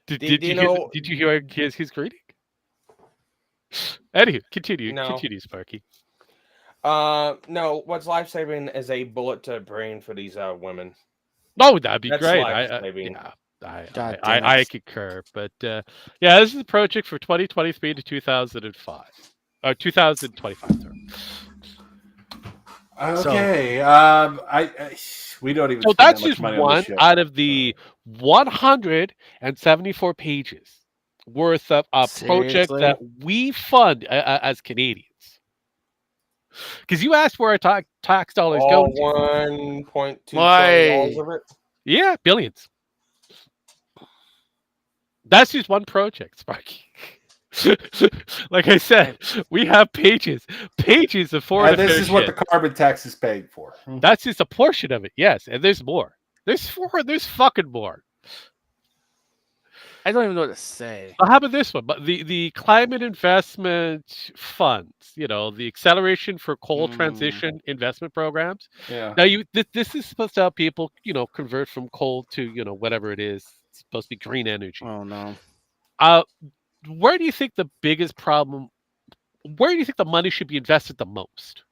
Did do you you know- did you hear his greeting? Anywho, continue, No. Sparky. No. What's life saving is a bullet to the brain for these women. Oh, that'd be That's great. life-saving. God damn I it. concur. But yeah, this is a project for 2023 to 2005. Or 2025, sorry. Okay. We don't even. So spend that's that much just money on one this shit. out of the 174 pages worth of a project Seriously? that we fund as Canadians. Because you asked where our tax dollars go All to. $1.2 Why? trillion of it. Yeah, billions. That's just one project, Sparky. Like I said, we have pages of foreign And this affairs is what shit. the carbon tax is paying for. That's just a portion of it, yes, and there's more. There's fucking more. I don't even know what to say. How about this one? But the climate investment funds, the acceleration for coal transition investment programs. Yeah. Now this is supposed to help people, convert from coal to, whatever it is. It's supposed to be green energy. Oh no. Where do you think the biggest problem? Where do you think the money should be invested the most?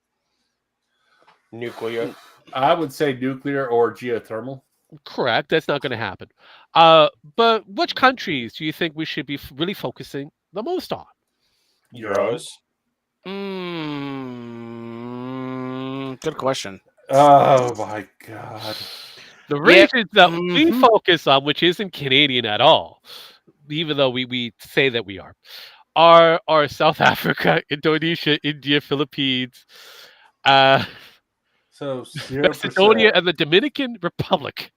Nuclear. I would say nuclear or geothermal. Correct. That's not going to happen. But which countries do you think we should be really focusing the most on? Euros. Good question. Oh my god. The regions that we focus on, which isn't Canadian at all, even though we say that we are South Africa, Indonesia, India, Philippines, So 0%. Macedonia, and the Dominican Republic.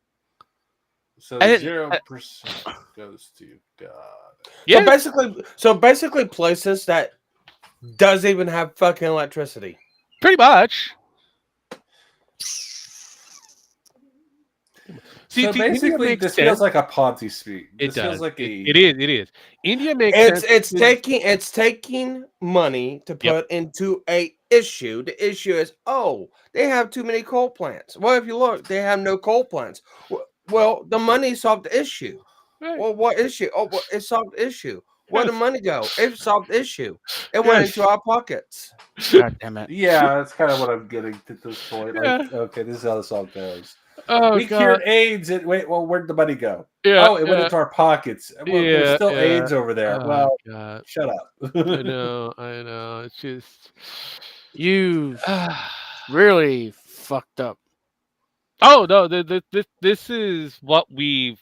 So 0% goes to God. Yeah. So basically, places that doesn't even have fucking electricity. Pretty much. So basically, this feels like a Ponzi scheme. It does. Feels like it is. India makes sense. It's taking money to put into a issue. The issue is, they have too many coal plants. Well, if you look, they have no coal plants. Well, the money solved the issue. Right. Well, what issue? It solved the issue. Where'd the money go? It solved the issue. It went into our pockets. God damn it. Yeah, that's kind of what I'm getting to this point. Like, okay, this is how this all goes. Oh, we cured AIDS. Where'd the money go? Yeah, it went into our pockets. Well, there's still AIDS over there. Shut up. I know. It's just you really fucked up. Oh no, this is what we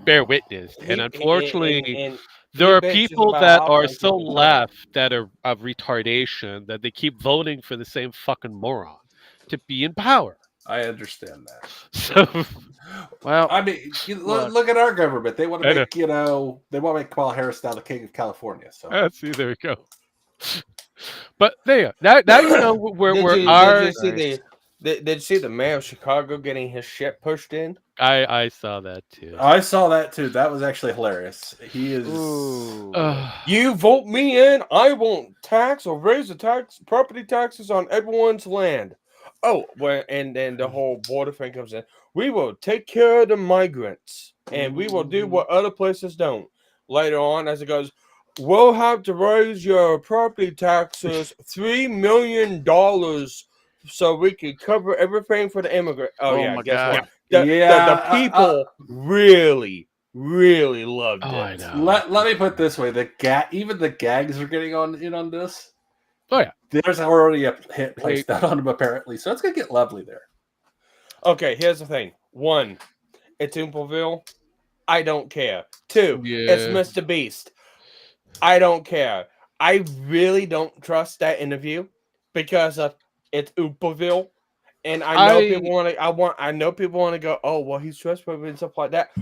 bear witness, and unfortunately, there are people that are so left that are of retardation that they keep voting for the same fucking moron to be in power. I understand that. So, well, I mean, look at our government. They want to make, they want to make Kamala Harris now the king of California. So see, there we go. But there, now you know where our. Did you see the mayor of Chicago getting his shit pushed in? I saw that too. I saw that too. That was actually hilarious. He is. You vote me in, I won't tax or raise the property taxes on everyone's land. And then the whole border thing comes in. We will take care of the migrants, and we will do what other places don't. Later on, as it goes, we'll have to raise your property taxes $3 million so we can cover everything for the immigrant. My guess God. what? The people really, really loved it. I know. Let me put it this way: even the gags are getting in on this. Oh yeah, there's already a hit placed out on them apparently, so it's gonna get lovely there. Okay, here's the thing: 1, it's Oompleville. I don't care. 2, it's Mr. Beast. I don't care. I really don't trust that interview because of it's Oompleville, and I know people want to. I know people want to go. Oh well, he's trustworthy and stuff like that.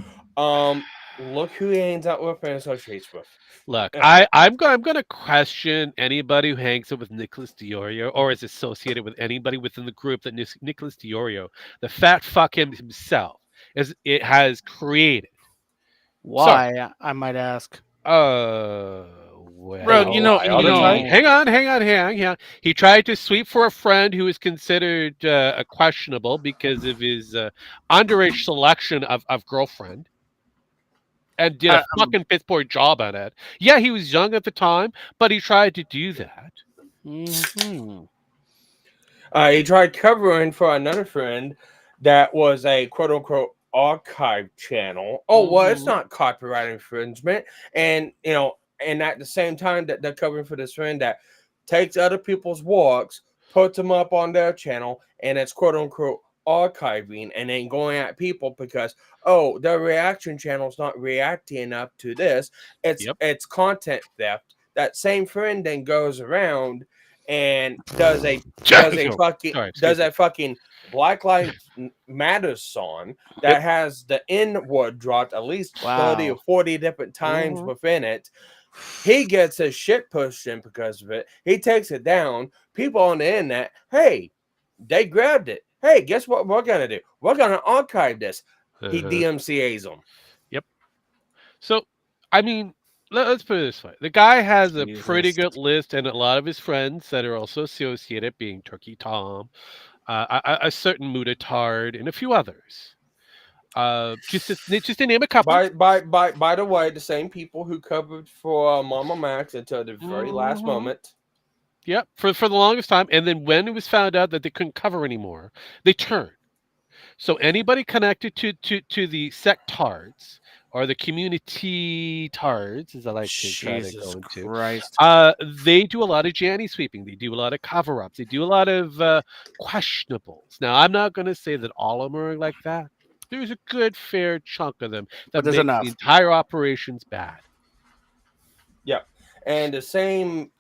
Look who he hangs out with and associates with. Look, I'm going to question anybody who hangs out with Nicholas Diorio or is associated with anybody within the group that Nicholas Diorio, the fat fuck himself, has created. Why? So, I might ask. Well, bro, hang on. He tried to sweep for a friend who is considered questionable because of his underage selection of girlfriend. And did a fucking piss poor job on it. Yeah, he was young at the time, but he tried to do that. Mm-hmm. He tried covering for another friend that was a quote-unquote archive channel. Well, it's not copyright infringement. And, and at the same time that they're covering for this friend that takes other people's works, puts them up on their channel, and it's quote-unquote archiving and then going at people because their reaction channel is not reacting up to this. It's content theft. That same friend then goes around and does a fucking Black Lives Matter song that has the N-word dropped at least 30 or 40 different times within it. He gets his shit pushed in because of it. He takes it down. People on the internet, hey, they grabbed it. Hey, guess what we're going to do? We're going to archive this. He DMCA's them. Yep. So, I mean, let's put it this way. The guy has a pretty good list and a lot of his friends that are also associated, being Turkey Tom, a certain Mutatard, and a few others. Just to name a couple. By the way, the same people who covered for Mama Max until the very last moment. Yep, for the longest time. And then when it was found out that they couldn't cover anymore, they turned. So anybody connected to the sectards or the community tards, as I like to try to go into, Christ. They do a lot of Janny sweeping. They do a lot of cover-ups. They do a lot of questionables. Now, I'm not going to say that all of them are like that. There's a good fair chunk of them that But there's make enough. the entire operations bad. Yeah, and the same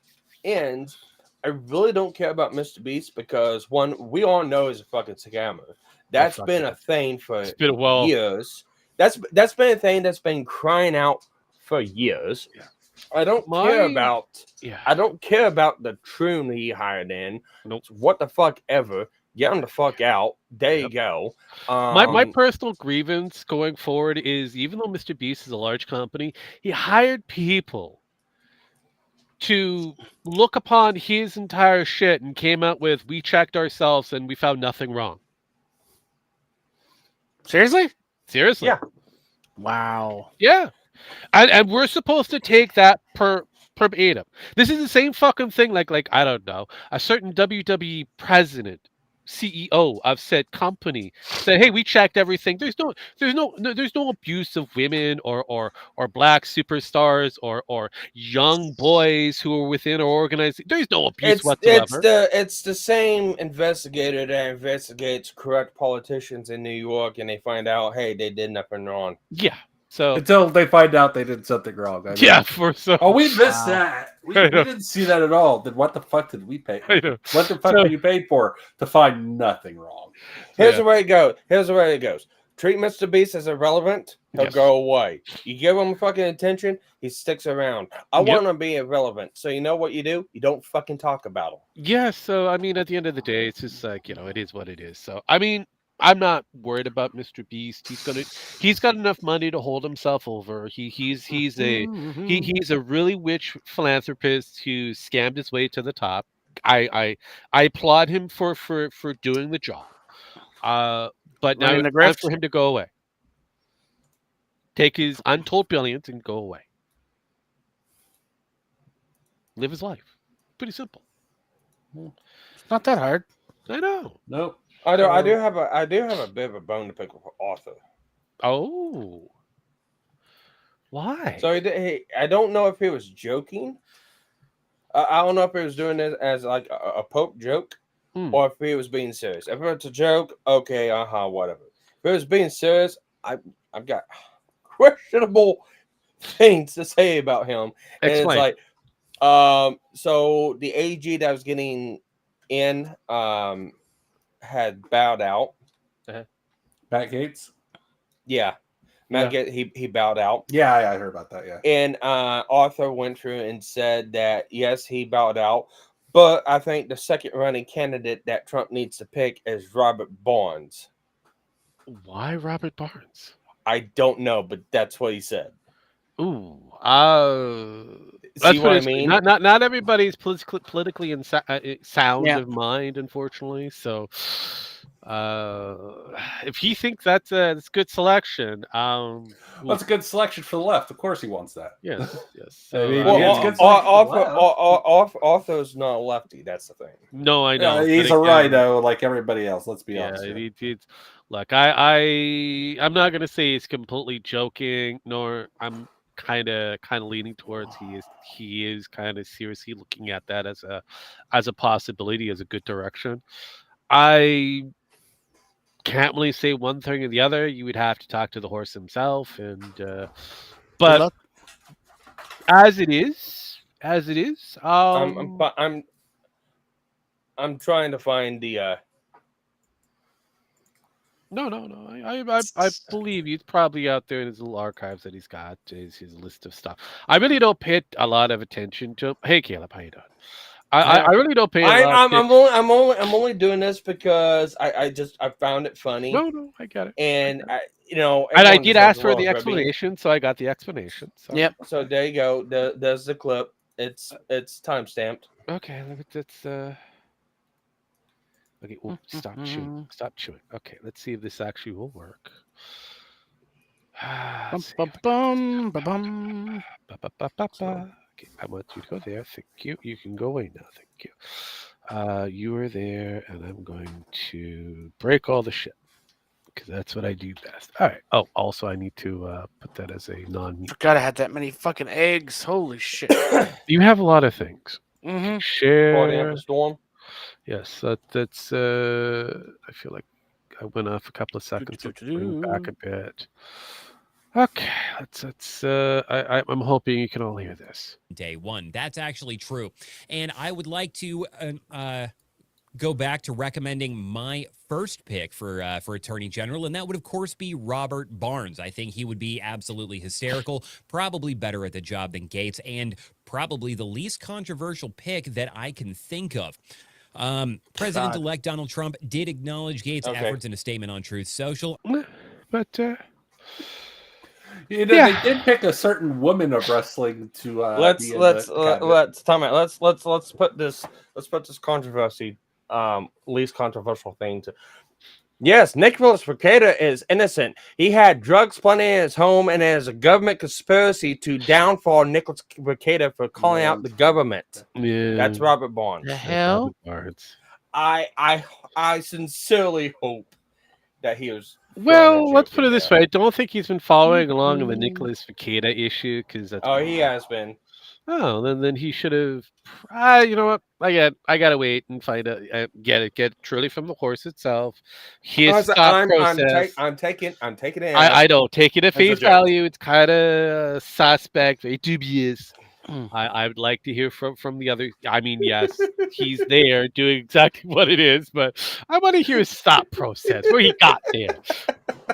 ends. I really don't care about Mr. Beast because one, we all know he's a fucking scammer. That's fuck been it. a thing for It's been a while. years. That's been a thing that's been crying out for years. Yeah. I don't care about. Yeah. I don't care about the troon he hired in. Nope. What the fuck ever. Get him the fuck out. There you go. My personal grievance going forward is, even though Mr. Beast is a large company, he hired people to look upon his entire shit and came out with, we checked ourselves and we found nothing wrong. Seriously? Seriously. Yeah. Wow. Yeah. And we're supposed to take that verbatim. This is the same fucking thing like I don't know, a certain WWE president, CEO of said company said, "Hey, we checked everything. There's no abuse of women or black superstars or young boys who are within our organization. There's no abuse whatsoever." It's the same investigator that investigates corrupt politicians in New York, and they find out, hey, they did nothing wrong. Yeah. So until they find out they did something wrong. I mean, yeah, for so. Oh, we missed that. We didn't see that at all. Then what the fuck did we pay? I know. What the fuck were you paid for to find nothing wrong? Here's the way it goes. Here's the way it goes. Treat Mr. Beast as irrelevant, he'll Yes. go away. You give him fucking attention, he sticks around. I Yep. want to be irrelevant. So you know what you do? You don't fucking talk about him. Yeah, so I mean, at the end of the day, it's just like, it is what it is. So I mean, I'm not worried about Mr. Beast. He's got enough money to hold himself over. He's a really rich philanthropist who scammed his way to the top. I applaud him for doing the job. But now Running it's the time grift? for him to go away. Take his untold billions and go away. Live his life. Pretty simple. It's not that hard. I know. Nope. I do have a bit of a bone to pick with Arthur. Oh. Why? So I don't know if he was joking. I don't know if he was doing it as like a Pope joke, or if he was being serious. If it's a joke, okay, whatever. If he was being serious, I've got questionable things to say about him. And Explain. it's like, so the AG that was getting in had bowed out. Matt Gates. Yeah. He bowed out. Yeah, I heard about that. Yeah. And Arthur went through and said that yes, he bowed out, but I think the second running candidate that Trump needs to pick is Robert Barnes. Why Robert Barnes? I don't know, but that's what he said. Ooh, See what I mean? Not everybody's politically sound Yeah. of mind, unfortunately. So, if he thinks that's a good selection, That's a good selection for the left. Of course, he wants that. yes. I mean, So, it's good selection for the left. Arthur's not a lefty. That's the thing. no, I know. He's but a again, rhino like everybody else. Let's be Yeah, honest. Here. look, I'm not gonna say he's completely joking, nor I'm kind of leaning towards he is kind of seriously looking at that as a possibility, as a good direction. I can't really say one thing or the other. You would have to talk to the horse himself, and but as it is, I'm trying to find the. No. I believe he's probably out there in his little archives that he's got, his list of stuff. I really don't pay a lot of attention to him. Hey, Caleb, how you doing? I really don't pay. I'm only doing this because I found it funny. No, I get it. And I did ask for the explanation, so I got the explanation. So. Yep. So there you go. There's the clip. It's time stamped. Okay, let's. Okay, stop chewing. Stop chewing. Okay, let's see if this actually will work. Okay, I want you to go there. Thank you. You can go away now. Thank you. You are there, and I'm going to break all the shit because that's what I do best. All right. Oh, also, I need to put that as a non-meat. Forgot I had that many fucking eggs. Holy shit. You have a lot of things. Mm-hmm. Share. Storm. Yes, that's. I feel like I went off a couple of seconds. So bring back a bit. Okay, I'm hoping you can all hear this. Day one. That's actually true. And I would like to go back to recommending my first pick for Attorney General, and that would, of course, be Robert Barnes. I think he would be absolutely hysterical, probably better at the job than Gates, and probably the least controversial pick that I can think of. President-elect Donald Trump did acknowledge Gates' efforts in a statement on Truth Social. But they did pick a certain woman of wrestling to let's time it. Let's put this controversy least controversial thing to. Yes, Nicholas Rekieta is innocent. He had drugs plenty in his home, and there's a government conspiracy to downfall Nicholas Rekieta for calling out the government. Yeah, that's Robert Barnes. The hell? I sincerely hope that he was. Well, let's put it this way. I don't think he's been following along on the Nicholas Rekieta issue because that's. Oh, he has been. Oh, then he should have. You know what? I gotta wait and find out. Get it truly from the horse itself. His thought process. I'm taking it. I don't take it at face value. It's kind of suspect, very dubious. I would like to hear from the other. I mean, yes, he's there doing exactly what it is, but I want to hear his thought process, where he got there.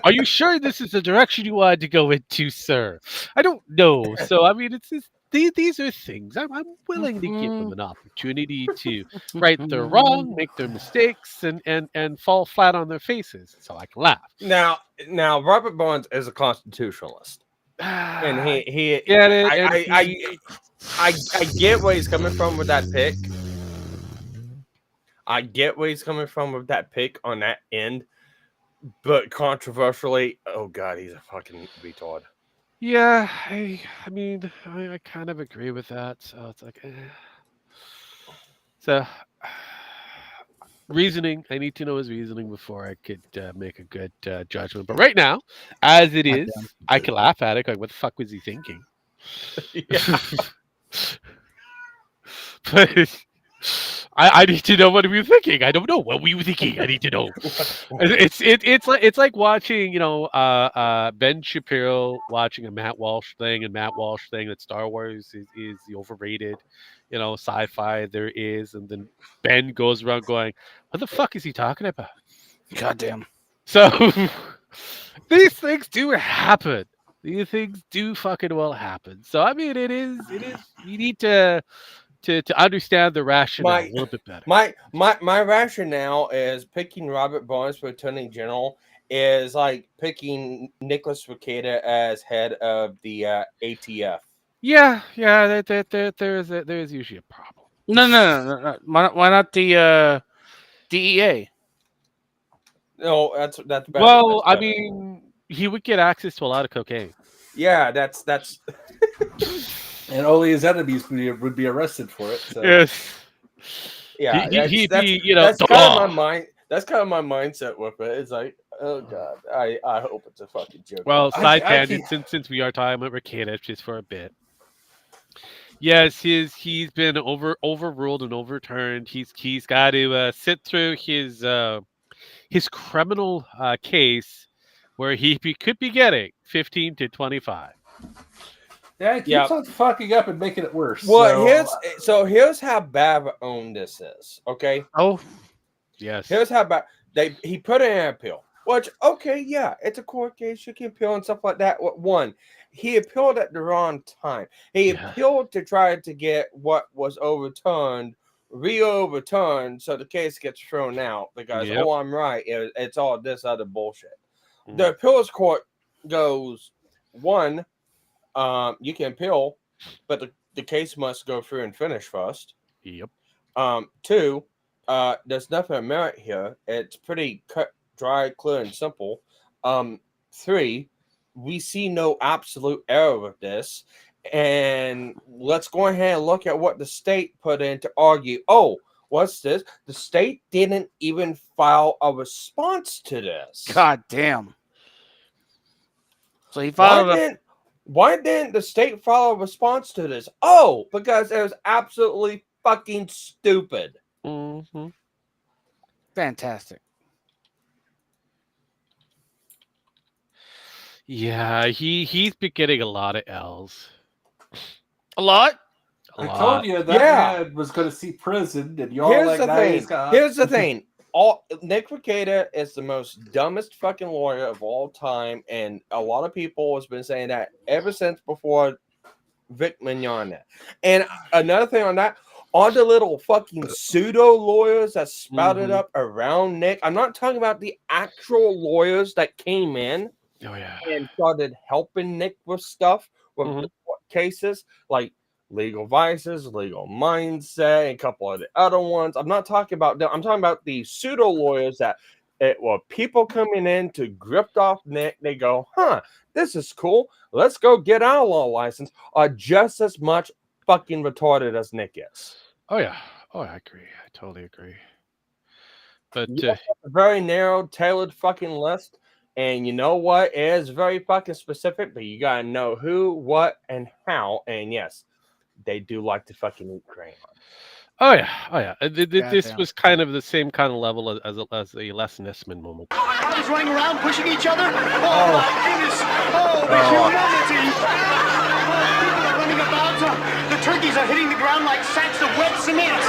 Are you sure this is the direction you wanted to go into, sir? I don't know. So, I mean, it's just, these are things I'm willing to give them an opportunity to right their wrong, make their mistakes, and fall flat on their faces so I can laugh. Now, Robert Barnes is a constitutionalist. And he get it. I get where he's coming from with that pick. I get where he's coming from with that pick on that end, but controversially, oh god, he's a fucking retard. Yeah, I mean, I kind of agree with that. So it's like, so reasoning. I need to know his reasoning before I could make a good judgment. But right now, as it is, I can laugh at it. Like, what the fuck was he thinking? But I need to know what were you thinking. I don't know what were you thinking. I need to know. It's like watching, Ben Shapiro watching a Matt Walsh thing, and Matt Walsh saying that Star Wars is the overrated, sci-fi there is, and then Ben goes around going, "What the fuck is he talking about?" Goddamn. So these things do happen. These things do fucking well happen. So I mean, it is. You need to understand the rationale a little bit better. My rationale is picking Robert Barnes for Attorney General is like picking Nicholas Rekieta as head of the ATF. Yeah, there's usually a problem. No. Why not the DEA? No, that's better. Well, that's better. I mean, he would get access to a lot of cocaine. Yeah, that's. And only his enemies would be arrested for it. So. Yes. Yeah, he'd be, that's kind of my mind. That's kind of my mindset with it. It's like, oh god, I hope it's a fucking joke. Well, side tangent, since we are talking about Rekieta just for a bit. Yes, he's been overruled and overturned. He's got to sit through his criminal case, where he could be getting 15 to 25. Yeah, it keeps on fucking up and making it worse. Well, here's how bad of an own this is. Okay. Oh, yes. Here's how bad he put in an appeal. Which it's a court case. You can appeal and stuff like that. One, he appealed at the wrong time. He appealed to try to get what was overturned re-overturned, so the case gets thrown out because I'm right. It's all this other bullshit. The appeals court goes, one, you can appeal, but the case must go through and finish first. Yep. Two, there's nothing of merit here. It's pretty cut, dry, clear, and simple. Three, we see no absolute error with this. And let's go ahead and look at what the state put in to argue. Oh, what's this? The state didn't even file a response to this. God damn. So he filed Why didn't the state file a response to this? Oh, because it was absolutely fucking stupid. Mm-hmm. Fantastic. Yeah, he's been getting a lot of L's. A lot. A I lot. told you that man was going to see prison, and y'all Here's like the now thing. he's got. Here's the thing. Nick Rekieta is the most dumbest fucking lawyer of all time, and a lot of people has been saying that ever since before Vic Mignogna. And another thing on that, all the little fucking pseudo lawyers that spouted up around Nick. I'm not talking about the actual lawyers that came in and started helping Nick with stuff with cases like legal vices, legal mindset, and a couple of the other ones. I'm not talking about them. I'm talking about the pseudo lawyers that it were people coming in to grip off Nick. They go, this is cool. Let's go get our law license. Are just as much fucking retarded as Nick is. Oh yeah. Oh, I agree. I totally agree. But a very narrow, tailored fucking list. And you know what? It is very fucking specific, but you gotta know who, what, and how. And yes, they do like to fucking eat crayons. Oh yeah. This was kind of the same kind of level as the Les Nessman moment. Crowds running around, pushing each other. Oh my goodness! Oh, the humanity! People are running about. The turkeys are hitting the ground like sacks of wet cement.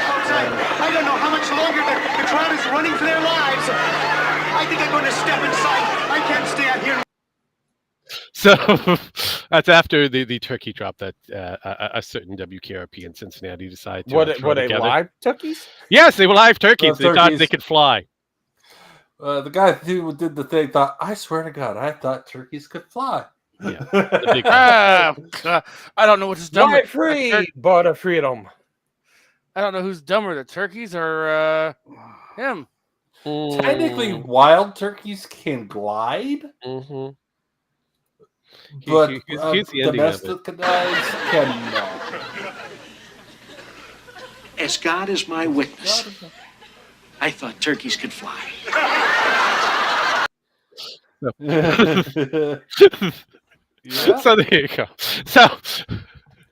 Folks, I don't know how much longer the crowd is running for their lives. I think I'm going to step inside. I can't stay out here. So that's after the turkey drop that a certain WKRP in Cincinnati decided to Were they live turkeys? Yes, they were live turkeys. They thought they could fly. The guy who did the thing thought, I swear to God, I thought turkeys could fly. Yeah. I don't know which is dumber. Fly free, but a freedom. I don't know who's dumber, the turkeys or him. Technically, wild turkeys can glide. Mm-hmm. But here's the ending of it. domestic guys cannot. As God is my witness, I thought turkeys could fly. So there you go. So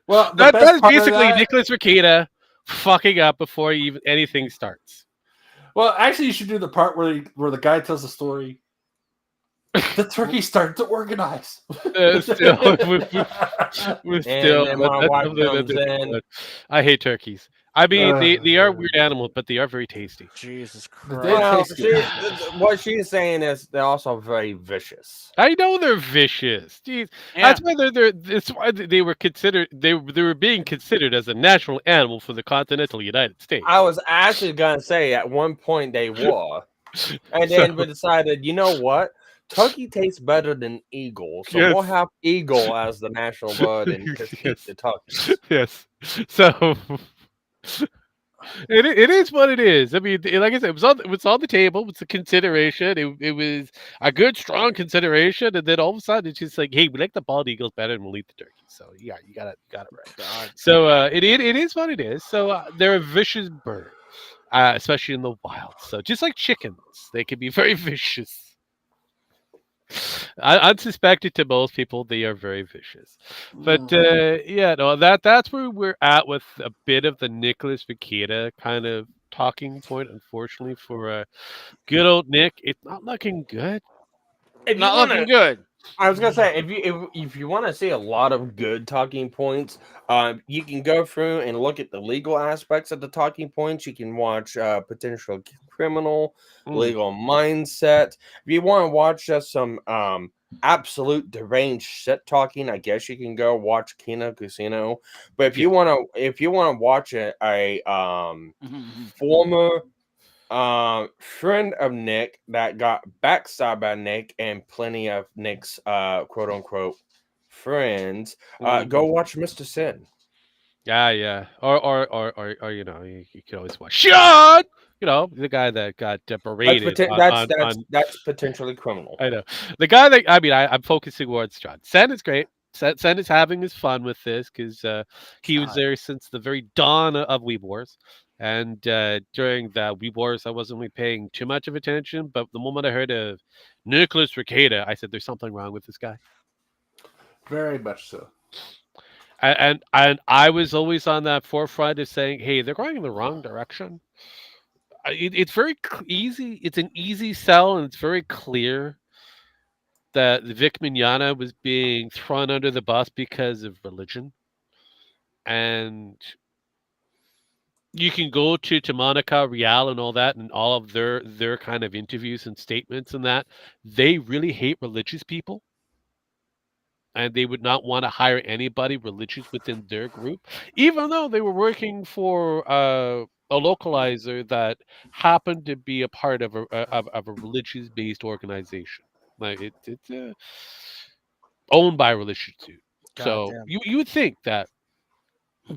well, that is basically Nicholas Rekieta fucking up before even anything starts. Well, actually, you should do the part where the guy tells the story. The turkey started to organize. I hate turkeys. I mean, they are weird animals, but they are very tasty. Jesus Christ. What she's saying is they're also very vicious. I know they're vicious. Jeez. Yeah. That's why that's why they were considered. They were being considered as a national animal for the continental United States. I was actually gonna say at one point they were, and then we decided, you know what? Turkey tastes better than eagle, so we'll have eagle as the national bird and just eat the turkeys. Yes. So it is what it is. I mean, like I said, it was on the table. It's a consideration. It was a good, strong consideration, and then all of a sudden it's just like, hey, we like the bald eagles better, and we'll eat the turkey. So yeah, you got it right. God. So it is what it is. So they're a vicious bird, especially in the wild. So just like chickens, they can be very vicious. Unsuspected to most people, they are very vicious. But that's where we're at with a bit of the Nicholas Rekieta kind of talking point. Unfortunately, for good old Nick, it's not looking good. It's not looking good. I was gonna say, if you want to see a lot of good talking points, you can go through and look at the legal aspects of the talking points. You can watch Potential Criminal, Legal Mindset. If you want to watch just some absolute deranged shit talking, I guess you can go watch Kino Casino. But if you want to watch a former friend of Nick that got backstabbed by Nick and plenty of Nick's quote unquote friends, go watch Mr. Sin. Yeah. Or you know, you can always watch Sean. You know, the guy that got berated. That's potentially criminal. I know. The guy that I'm focusing towards John. Sen is great. Sen is having his fun with this because he was there since the very dawn of Weeb Wars. And during the Weeb Wars, I wasn't really paying too much of attention. But the moment I heard of Nicholas Rekieta, I said, there's something wrong with this guy. Very much so. And I was always on that forefront of saying, hey, they're going in the wrong direction. It's very easy. It's an easy sell, and it's very clear. that Vic Mignogna was being thrown under the bus because of religion. And you can go to Monica Rial and all that, and all of their kind of interviews and statements and that. They really hate religious people, and they would not want to hire anybody religious within their group, even though they were working for a localizer that happened to be a part of a religious-based organization. Like it's owned by a religious dude. So Goddamn. you would think that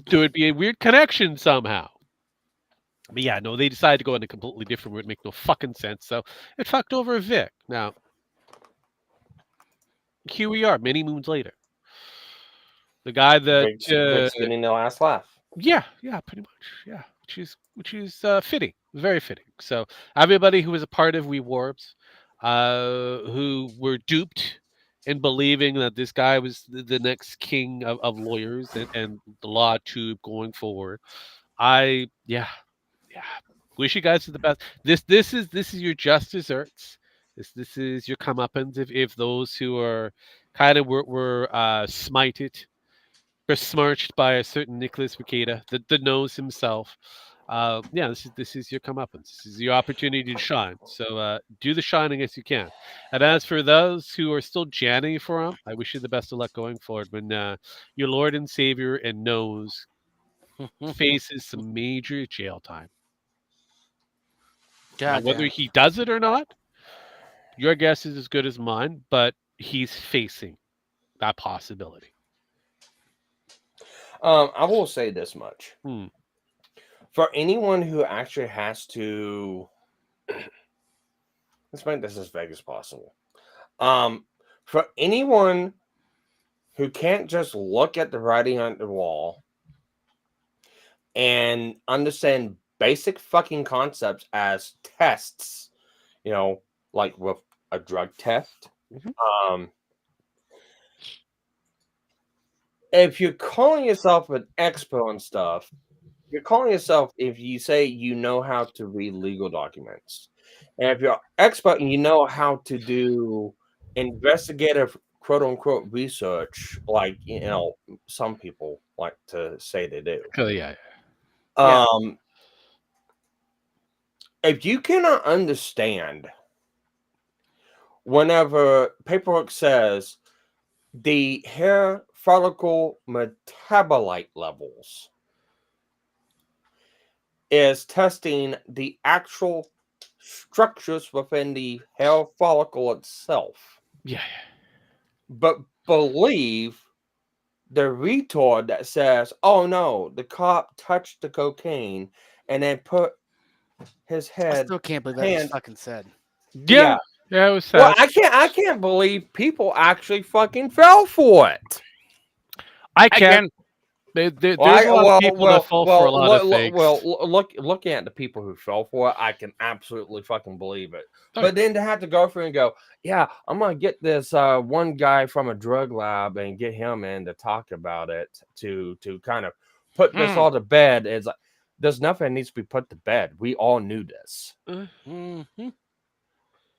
there would be a weird connection somehow. But yeah, no, they decided to go in a completely different route. Make no fucking sense. So it fucked over Vic. Now, here we are, many moons later. The guy that Vic's getting the last laugh. yeah, pretty much, yeah, which is fitting, very fitting. So everybody who was a part of We Warbs, who were duped in believing that this guy was the next king of lawyers and the law tube going forward. Yeah. Wish you guys the best. This is your just desserts. This is your comeuppance if those who are kind of were smited, besmirched by a certain Nicholas Requeta, the nose himself. Yeah, this is your comeuppance. This is your opportunity to shine. So do the shining as you can. And as for those who are still janning for him, I wish you the best of luck going forward when your Lord and Savior and nose faces some major jail time. Now, whether he does it or not, your guess is as good as mine, but he's facing that possibility. I will say this much. Hmm. For anyone who actually has to, let's make this as vague as possible. For anyone who can't just look at the writing on the wall and understand basic fucking concepts as tests, like with a drug test. Mm-hmm. If you're calling yourself an expert on stuff, you're calling yourself, if you say you know how to read legal documents, and if you're expert and you know how to do investigative quote unquote research, like some people like to say they do. Oh, yeah. If you cannot understand whenever paperwork says the hair follicle metabolite levels is testing the actual structures within the hair follicle itself. Yeah. But believe the retard that says, oh no, the cop touched the cocaine and then put his head. I still can't believe that was fucking said. Yeah, it was sad. Well, I can't believe people actually fucking fell for it. I can't. There's a lot of people that fall for a lot of fakes. Looking at the people who fell for it, I can absolutely fucking believe it. Oh. But then to have to go through and go, yeah, I'm gonna get this one guy from a drug lab and get him in to talk about it to kind of put this all to bed. It's like there's nothing that needs to be put to bed. We all knew this. Mm-hmm.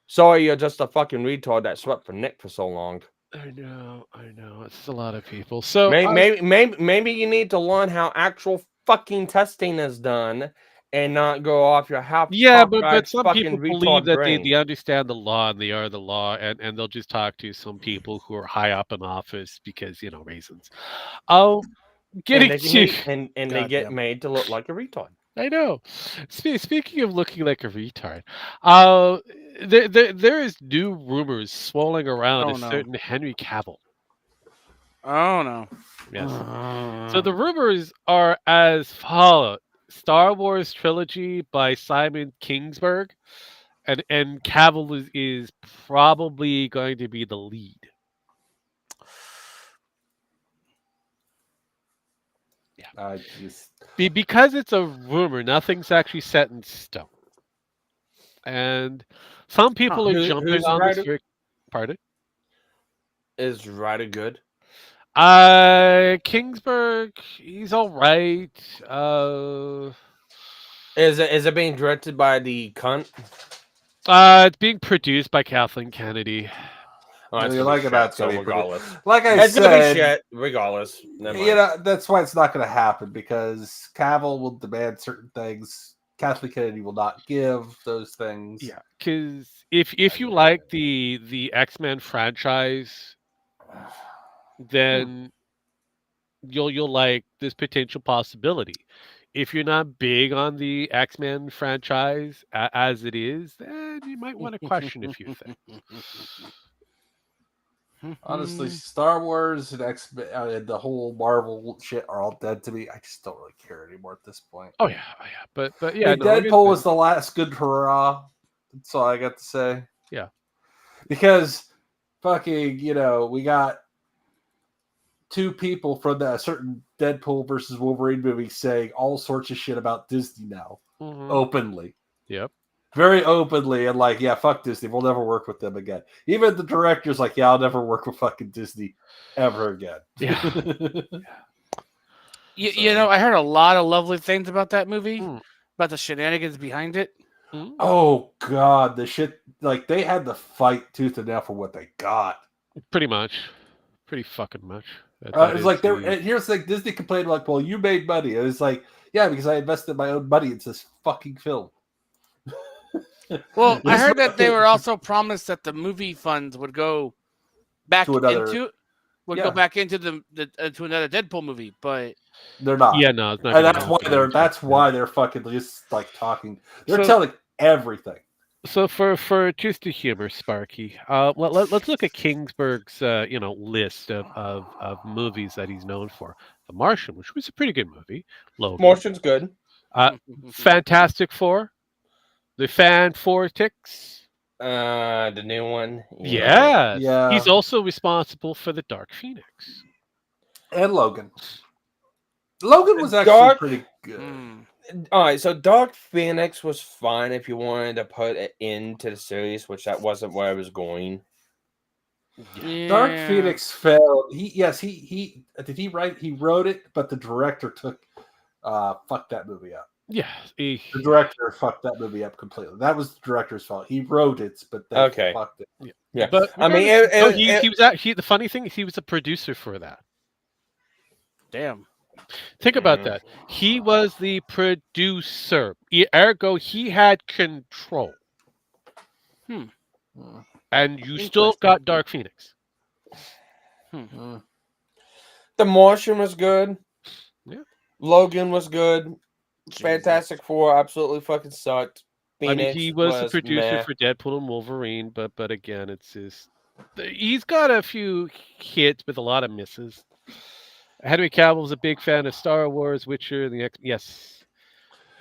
Sorry, you're just a fucking retard that swept for Nick for so long. I know. It's a lot of people. So maybe you need to learn how actual fucking testing is done and not go off your half. Yeah, but some people believe that they understand the law and they are the law, and they'll just talk to some people who are high up in office because reasons. They get made to look like a retard. I know. Speaking of looking like a retard, there is new rumors swirling around a certain Henry Cavill. Oh no! Yes. So the rumors are as follows: Star Wars trilogy by Simon Kingsburg, and Cavill is probably going to be the lead. Yeah. Because it's a rumor, nothing's actually set in stone. And some people are jumping on this. Pardon? Is Ryder good? Kingsburg, he's all right. Is it being directed by the cunt? It's being produced by Kathleen Kennedy. Oh, it's You gonna like be it, that's shit, so gonna be pretty- regardless. Like I It's gonna be said, shit, regardless. Never you mind. know, that's why it's not going to happen because Cavill will demand certain things. Kathleen Kennedy will not give those things. Yeah, because if you like the X-Men franchise, then you'll like this potential possibility. If you're not big on the X-Men franchise as it is, then you might want to question a few things. Honestly, Star Wars and and the whole Marvel shit are all dead to me. I just don't really care anymore at this point. Oh yeah, but I yeah, mean, no, Deadpool was the last good hurrah. That's all I got to say. Yeah, because fucking, we got two people from that certain Deadpool versus Wolverine movie saying all sorts of shit about Disney now, openly. Yep. Very openly, and like, yeah, fuck Disney. We'll never work with them again. Even the director's like, yeah, I'll never work with fucking Disney ever again. Yeah. You know, I heard a lot of lovely things about that movie, about the shenanigans behind it. Oh god, the shit! Like they had to fight tooth and nail for what they got. Pretty fucking much. It's like here's like Disney complained like, well, you made money. It was like, yeah, because I invested my own money into this fucking film. Well, I heard that they were also promised that the movie funds would go back go back into to another Deadpool movie, but they're not. Yeah, no, it's not. And that's why they're fucking just like talking. They're telling everything. So for just the humor, Sparky, let's look at Kingsburg's list of movies that he's known for. The Martian, which was a pretty good movie. Logan. Martian's good. Fantastic Four. The Fantastics. The new one. Yes. Yeah. He's also responsible for the Dark Phoenix. And Logan. Logan was actually pretty good. All right, so Dark Phoenix was fine if you wanted to put it into the series, which that wasn't where I was going. Yeah. Dark Phoenix failed. He did he write? He wrote it, but the director fucked that movie up. Yeah, the director fucked that movie up completely. That was the director's fault. He wrote it, but they fucked it. Yeah, but I mean, he was actually the funny thing is he was a producer for that. Damn. Think about that. He was the producer. Ergo, he had control. And you still got Dark Phoenix. The Martian was good. Yeah. Logan was good. Fantastic Four absolutely fucking sucked. Phoenix he was the producer for Deadpool and Wolverine, but again, it's just he's got a few hits with a lot of misses. Henry Cavill was a big fan of Star Wars, Witcher, and He's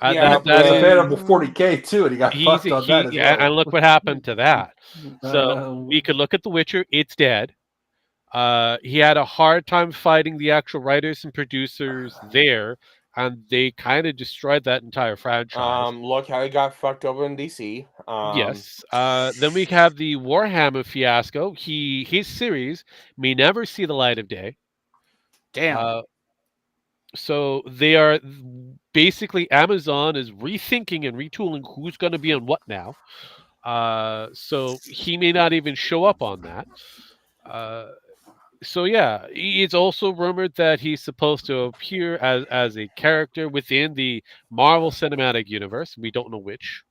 a fan of the 40K too, and he got fucked on that as well. And look what happened to that. So we could look at The Witcher; it's dead. He had a hard time fighting the actual writers and producers there, and they kind of destroyed that entire franchise. Look how he got fucked over in DC. Yes. Then we have the Warhammer fiasco. His series may never see the light of day. Damn. So they are basically Amazon is rethinking and retooling who's going to be on what now. So he may not even show up on that. So yeah, it's also rumored that he's supposed to appear as a character within the Marvel Cinematic Universe. We don't know which.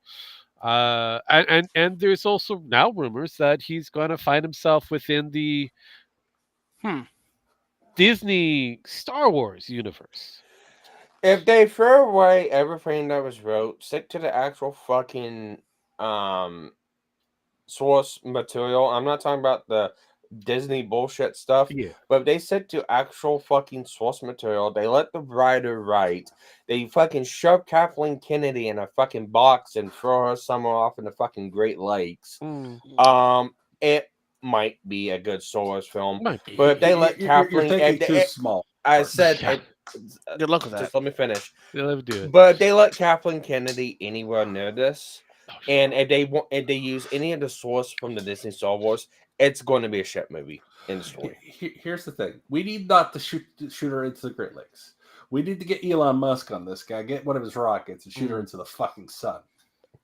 And there's also now rumors that he's going to find himself within the Disney Star Wars universe. If they throw away everything that was wrote, stick to the actual fucking source material. I'm not talking about the Disney bullshit stuff, but if they stick to actual fucking source material, they let the writer write, they fucking shove Kathleen Kennedy in a fucking box and throw her somewhere off in the fucking Great Lakes. It might be a good Star Wars film, but if they let Kathleen, you're thinking too small. I said, good luck with that. Just let me finish. They'll do it. But if they let Kathleen Kennedy anywhere near this, and if they use any of the source from the Disney Star Wars, it's going to be a shit movie in the story. Here's the thing: we need not to shoot her into the Great Lakes. We need to get Elon Musk on this guy, get one of his rockets, and shoot her into the fucking sun.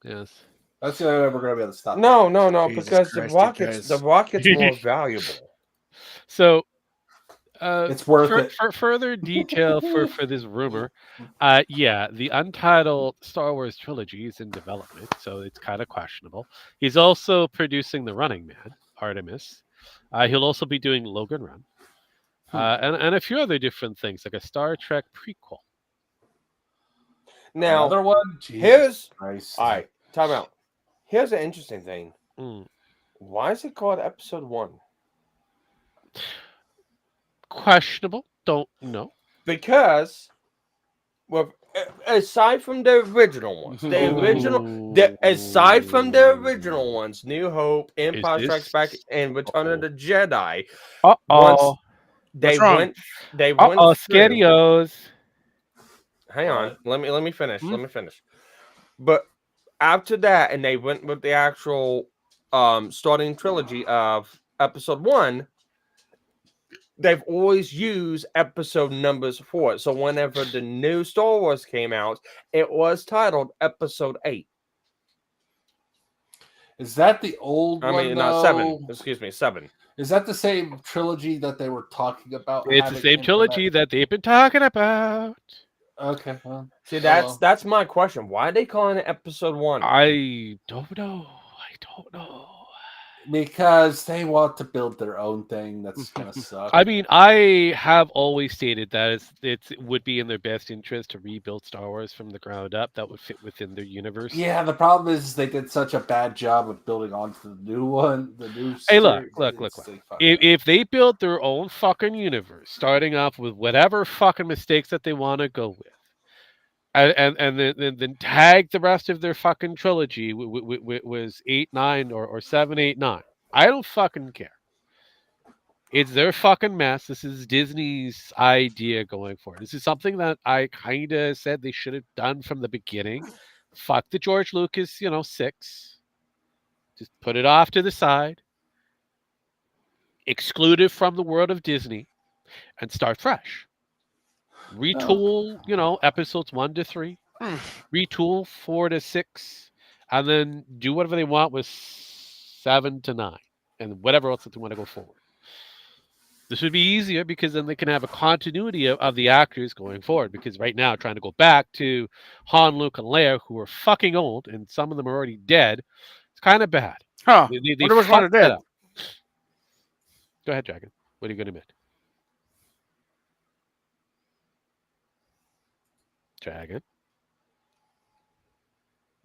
Yes. That's the only way we're going to be able to stop. No, Jesus because Christ, the rocket's more valuable. So, it's worth it. For further detail for this rumor, yeah, the untitled Star Wars trilogy is in development, so it's kind of questionable. He's also producing The Running Man, Artemis. He'll also be doing Logan Run, and a few other different things, like a Star Trek prequel. Now, another one. Here's Christ. all right. Time out. Here's an interesting thing. Mm. Why is it called Episode 1? Questionable. Don't know. Because, well, aside from the original ones, aside from the original ones, New Hope, Empire Strikes Back, and Return of the Jedi, once they went, Scarios. Hang on, let me finish. Let me finish. But after that, and they went with the actual starting trilogy of Episode 1. They've always used episode numbers for it. So whenever the new Star Wars came out, it was titled Episode 8. Is that the old one? I mean, not 7. Excuse me, 7. Is that the same trilogy that they were talking about? It's the same trilogy that they've been talking about. Okay. Well, see, that's my question. Why are they calling it Episode 1? I don't know. Because they want to build their own thing. That's gonna suck. I mean, I have always stated that it would be in their best interest to rebuild Star Wars from the ground up. That would fit within their universe. Yeah, the problem is they did such a bad job of building onto the new one. Hey, look. If they build their own fucking universe, starting off with whatever fucking mistakes that they want to go with, and then tag the rest of their fucking trilogy was 8, 9, or 7, 8, 9. I don't fucking care. It's their fucking mess. This is Disney's idea going forward. This is something that I kind of said they should have done from the beginning. Fuck the George Lucas, 6. Just put it off to the side. Exclude it from the world of Disney and start fresh. Retool, episodes 1 to 3. Retool 4 to 6, and then do whatever they want with 7 to 9, and whatever else that they want to go forward. This would be easier because then they can have a continuity of the actors going forward. Because right now, trying to go back to Han, Luke, and Leia, who are fucking old, and some of them are already dead, it's kind of bad. Huh? They wonder which one are dead. Go ahead, Dragon. What are you going to admit? Dragon.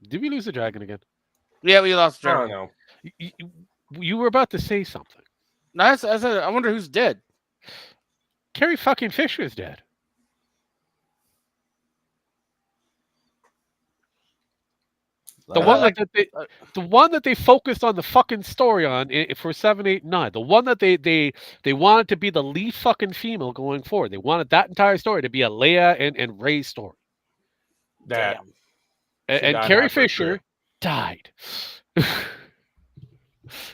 Did we lose the dragon again? Yeah, we lost the I dragon. don't know. You were about to say something. No, I wonder who's dead. Carrie fucking Fisher is dead. The one that they focused on the fucking story on for 7, 8, 9. The one that they wanted to be the lead fucking female going forward. They wanted that entire story to be a Leia and Rey story. Damn. And Carrie Fisher died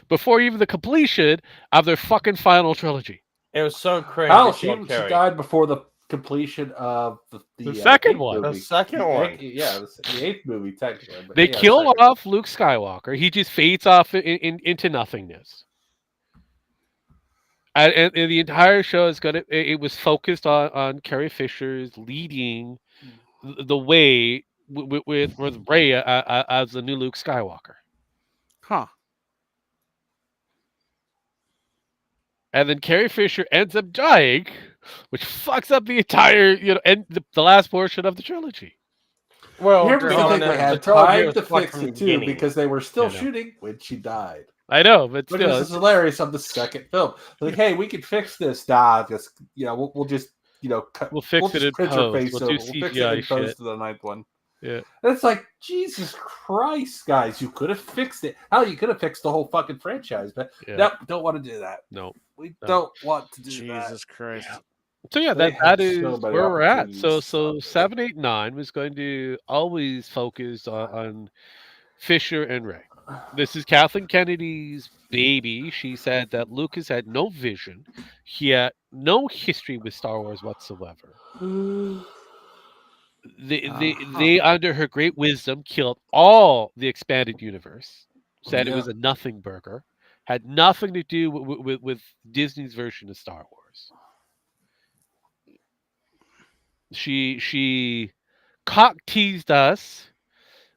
before even the completion of their fucking final trilogy. It was so crazy. How she died before the completion of the second one. The second one. Yeah, the 8th movie, technically. They kill off Luke Skywalker. He just fades off into nothingness. And the entire show it was focused on Carrie Fisher's leading the way with Rey as the new Luke Skywalker. Huh. And then Carrie Fisher ends up dying, which fucks up the entire, and the last portion of the trilogy. Well, here's the thing: they had time to fix it too, because they were still shooting when she died. I know, but still, this is hilarious on the second film. Like, hey, we can fix this. Nah, just we'll just we'll fix it in post. We'll do CGI shit to the 9th one. Yeah, and it's like, Jesus Christ, guys, you could have fixed it. Hell, you could have fixed the whole fucking franchise, but no, don't want to do that. No, we don't want to do that. Jesus Christ. Yeah. So yeah, that is where we're at. So 7, 8, 9 was going to always focus on Fisher and Rey. This is Kathleen Kennedy's baby. She said that Lucas had no vision. He had no history with Star Wars whatsoever. They under her great wisdom killed all the expanded universe, said it was a nothing burger, had nothing to do with Disney's version of Star Wars. She cock teased us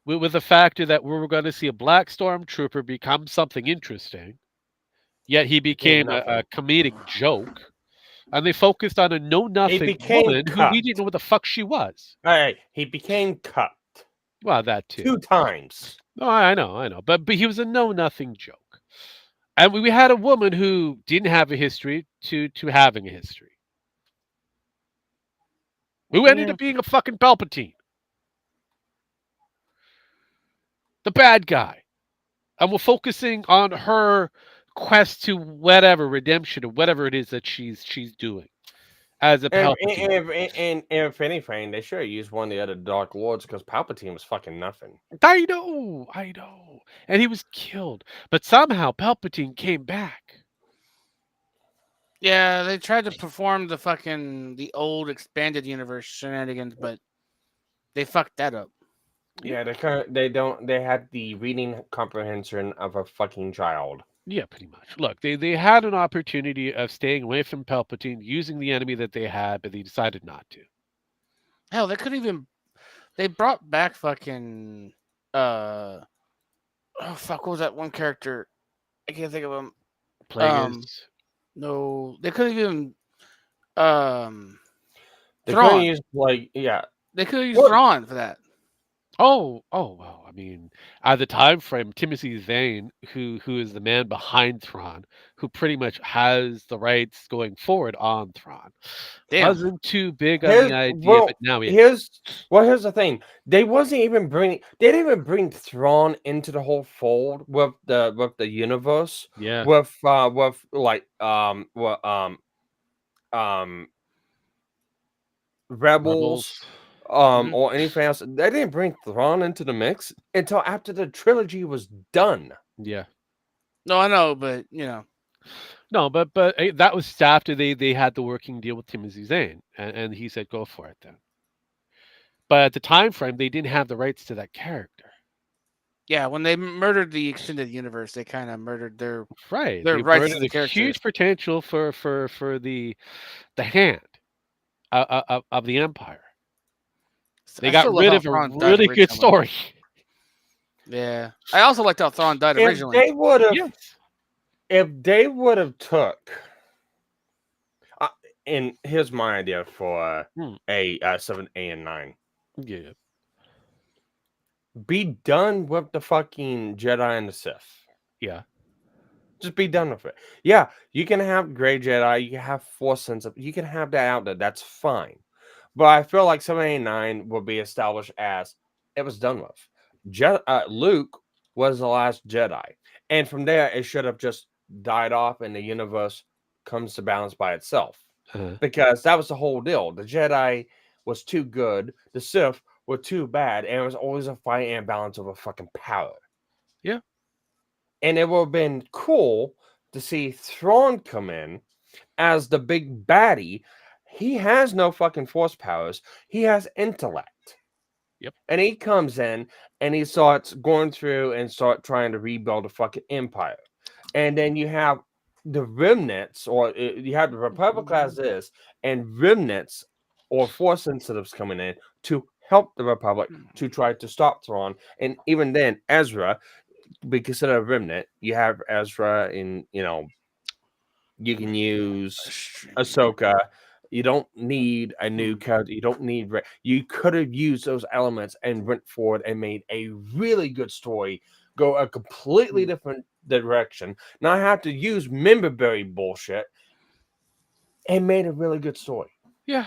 with the factor that we were going to see a black stormtrooper become something interesting, yet he became a comedic joke. And they focused on a know-nothing woman who we didn't know what the fuck she was. Hey, he became cut. Well, that too. 2 times. Oh, I know. But he was a know-nothing joke. And we had a woman who didn't have a history to having a history. Who ended up being a fucking Palpatine. The bad guy. And we're focusing on her quest to whatever, redemption or whatever it is that she's doing. As a Palpatine. And if anything, they should have used one of the other Dark Lords because Palpatine was fucking nothing. I know. And he was killed. But somehow Palpatine came back. Yeah, they tried to perform the old expanded universe shenanigans, but they fucked that up. Yeah, they had the reading comprehension of a fucking child. Yeah, pretty much. Look, they had an opportunity of staying away from Palpatine, using the enemy that they had, but they decided not to. Hell, they brought back fucking what was that one character? I can't think of him. Plagueis. No, they couldn't even They Thrawn. couldn't use They could have used Thrawn for that. Oh, well, I mean, at the time frame, Timothy Zahn, who is the man behind Thrawn, who pretty much has the rights going forward on Thrawn, wasn't too big on the idea, but now here's the thing. They didn't even bring Thrawn into the whole fold with the universe. Yeah. With Rebels. Or anything else. They didn't bring Thrawn into the mix until after the trilogy was done. Yeah. No, I know, but you know. No, but that was after they had the working deal with Timothy Zahn, and he said, "Go for it, then." But at the time frame, they didn't have the rights to that character. Yeah, when they murdered the extended universe, they kind of murdered their right. Their they rights to the the character. huge potential for the hand of the Empire. They got rid of a really good story. Yeah, I also liked how Thrawn died originally. If they would have took, and here's my idea for a 7, 8, and 9. Yeah. Be done with the fucking Jedi and the Sith. Yeah. Just be done with it. Yeah, you can have Grey Jedi, you can have Force sensitive, you can have that out there. That's fine. But I feel like 7, 8, and 9 will be established as it was done with. Luke was the last Jedi. And from there, it should have just died off and the universe comes to balance by itself. Because that was the whole deal. The Jedi was too good. The Sith were too bad. And it was always a fight and balance over fucking power. Yeah. And it would have been cool to see Thrawn come in as the big baddie. He has no fucking force powers. He has intellect. Yep. And he comes in and he starts going through and start trying to rebuild a fucking empire. And then you have the remnants, or you have the Republic as is, and remnants or force sensitives coming in to help the Republic to try to stop Thrawn. And even then, Ezra be considered a remnant. You have Ezra in, you can use Ahsoka. You don't need a new character. You don't need. You could have used those elements and went forward and made a really good story go a completely different direction. Not have to use memberberry bullshit and made a really good story. Yeah,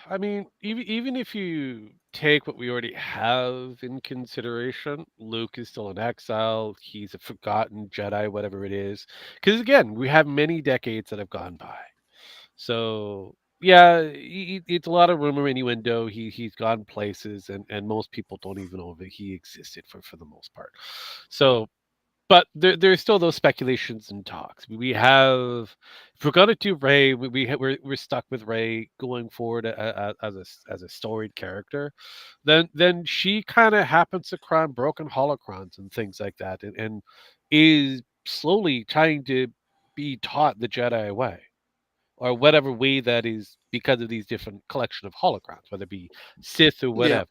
I mean, even if you take what we already have in consideration, Luke is still in exile. He's a forgotten Jedi, whatever it is. Because again, we have many decades that have gone by. So yeah, it's a lot of rumor innuendo. He's gone places, and most people don't even know that he existed for the most part. So But there's still those speculations and talks. We have, if we're gonna do Ray, we're stuck with Ray going forward as a storied character. Then she kind of happens to crime broken holocrons and things like that, and is slowly trying to be taught the Jedi way, or whatever way that is, because of these different collection of holocrons, whether it be Sith or Yeah. whatever.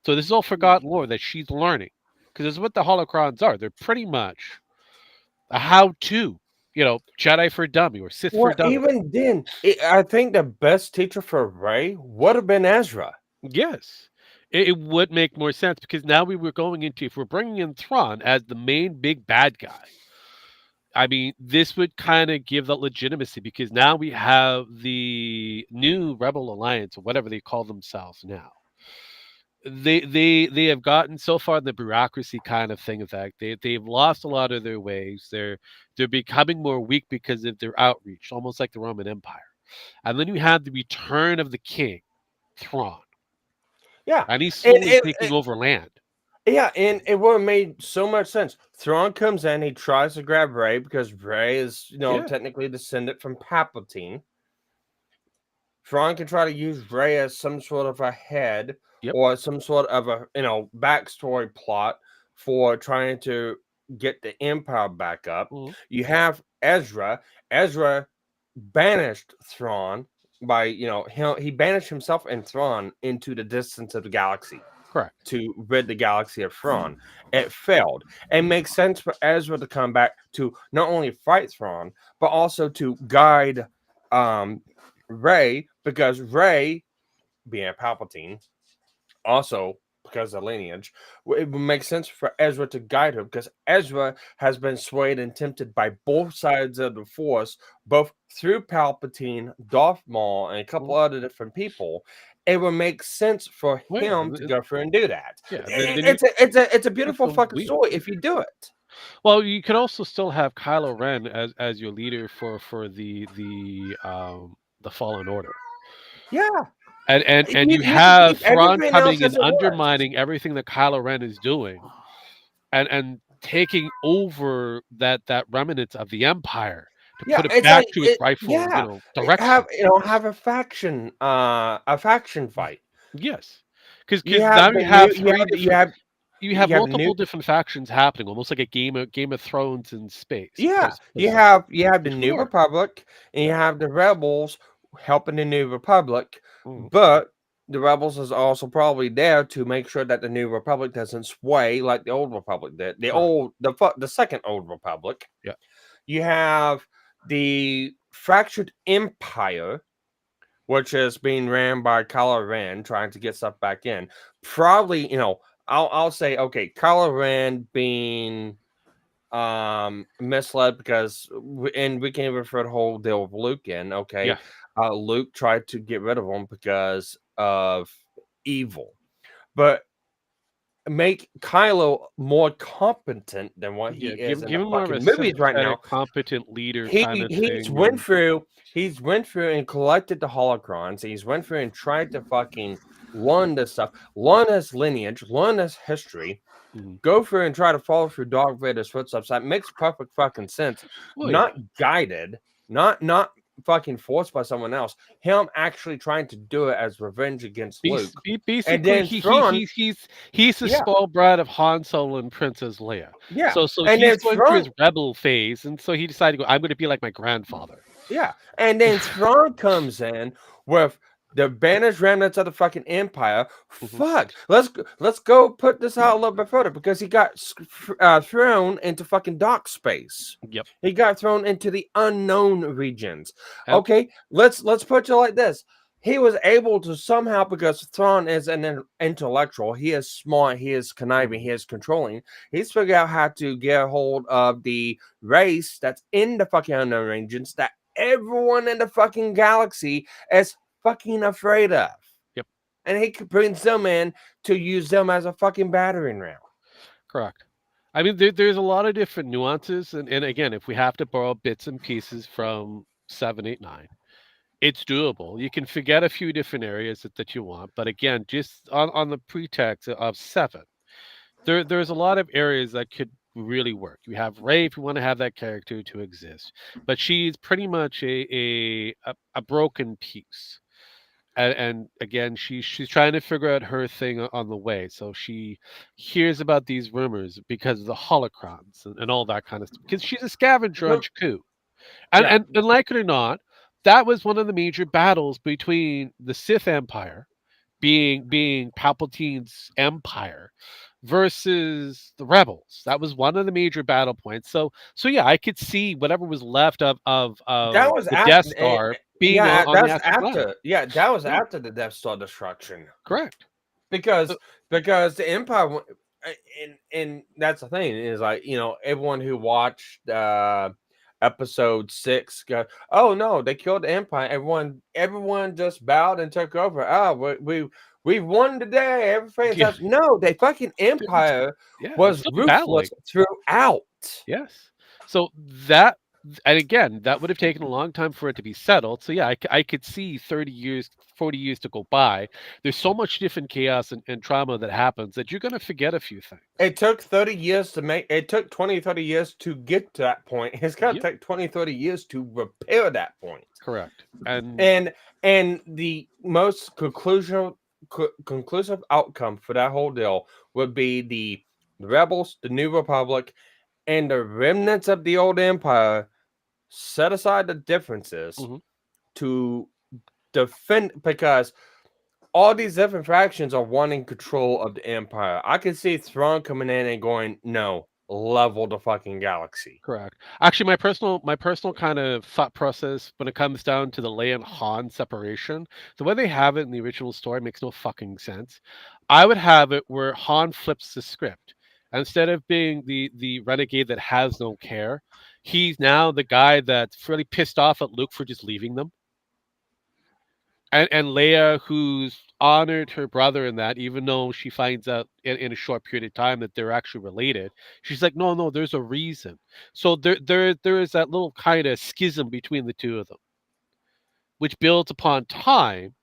So this is all forgotten lore that she's learning, because this is what the holocrons are. They're pretty much a how-to, Jedi for dummy or Sith for Well, dummy. even then, I think the best teacher for Ray would have been Ezra. Yes, it would make more sense, because now we were going into, if we're bringing in Thrawn as the main big bad guy, I mean, this would kind of give that legitimacy, because now we have the new Rebel Alliance, or whatever they call themselves now. They have gotten so far in the bureaucracy kind of thing. In fact, they've lost a lot of their ways. They're becoming more weak because of their outreach, almost like the Roman Empire. And then you have the return of the king, Thrawn, Yeah, and he's and slowly taking over land. yeah, and it would have made so much sense. Thrawn comes in, he tries to grab Ray because Ray is, Yeah. technically descended from Palpatine. Thrawn can try to use Ray as some sort of a head or some sort of a backstory plot for trying to get the Empire back up. You have Ezra. Ezra banished Thrawn by he banished himself and Thrawn into the distance of the galaxy. Correct. To rid the galaxy of Thrawn. It failed. It makes sense for Ezra to come back to not only fight Thrawn, but also to guide Ray, because Ray, being a Palpatine, also because of lineage, it would make sense for Ezra to guide her, because Ezra has been swayed and tempted by both sides of the Force, both through Palpatine, Darth Maul, and a couple other different people. It would make sense for him to go through and do that. Yeah, it's a beautiful fucking story if you do it. Well, you could also still have Kylo Ren as your leader for the Fallen Order. Yeah. And you have Thrawn coming and undermining everything that Kylo Ren is doing, and taking over that remnants of the Empire to put it back to its rightful direction. Have a faction fight. Yes, because now you have multiple new different factions happening, almost like a Game of Thrones in space. Yeah, you have the New Republic, and you have the Rebels helping the New Republic, but the Rebels is also probably there to make sure that the New Republic doesn't sway like the Old Republic did. The second Old Republic. Yeah, you have the fractured Empire, which is being ran by Kylo Ren, trying to get stuff back in. Probably, I'll say, okay, Kylo Ren being misled, because we can even refer the whole deal with Luke in. Okay, Luke tried to get rid of him because of evil, but make Kylo more competent than what he is in the fucking movies right now. Competent leader. He's went through and collected the holocrons. He's went through and tried to fucking learn this stuff, learn his lineage, learn his history, go through and try to follow through Darth Vader's footsteps. That makes perfect fucking sense. Not guided, not fucking forced by someone else. Him actually trying to do it as revenge against Luke. Basically, and then he's the spoiled brat of Han Solo and Princess Leia. Yeah. So and he's going through his rebel phase, and so he decided to go, I'm going to be like my grandfather. Yeah. And then Thrawn comes in with the banished remnants of the fucking Empire. Fuck. Let's go put this out a little bit further, because he got thrown into fucking dark space. Yep. He got thrown into the unknown regions. Okay, let's put it like this. He was able to somehow, because Thrawn is an intellectual, he is smart, he is conniving, he is controlling. He's figured out how to get a hold of the race that's in the fucking unknown regions that everyone in the fucking galaxy is fucking afraid of. Yep. And he brings them in to use them as a fucking battering ram. Correct. I mean, there's a lot of different nuances, and again, if we have to borrow bits and pieces from 7, 8, 9, it's doable. You can forget a few different areas that you want, but again, just on the pretext of 7, there's a lot of areas that could really work. You have Rey if you want to have that character to exist, but she's pretty much a broken piece. And again, she's trying to figure out her thing on the way. So she hears about these rumors because of the holocrons and all that kind of stuff. Because she's a scavenger on No, Jakku. And, yeah. and like it or not, that was one of the major battles between the Sith Empire, being Palpatine's empire, versus the rebels. That was one of the major battle points. So yeah, I could see whatever was left That of was the Death after. Star being Yeah, on the that's Aztec planet. after. Yeah, that was Yeah, after the Death Star destruction. correct. because So, because the Empire and that's the thing is like everyone who watched episode 6 go, oh no, they killed the Empire. Everyone just bowed and took over. We've won today. Everything's yeah, no, the fucking Empire yeah, it's was still battling. ruthless throughout. Yes. So that, and again, that would have taken a long time for it to be settled. So yeah, I could see 30 years, 40 years to go by. There's so much different chaos and trauma that happens that you're going to forget a few things. It took 30 years to make it took 20, 30 years to get to that point. It's gonna Yep, take 20, 30 years to repair that point. correct. And And the most conclusive outcome for that whole deal would be the rebels, the New Republic, and the remnants of the old empire set aside the differences mhm, to defend, because all these different factions are wanting control of the empire. I can see Thrawn coming in and going, no, level the fucking galaxy. correct. Actually, my personal kind of thought process when it comes down to the Leia and Han separation, the way they have it in the original story makes no fucking sense. I would have it where Han flips the script. Instead of being the renegade that has no care, he's now the guy that's really pissed off at Luke for just leaving them. And Leia, who's honored her brother in that, even though she finds out in a short period of time that they're actually related, she's like, no, no, there's a reason. So there is that little kind of schism between the two of them, which builds upon time,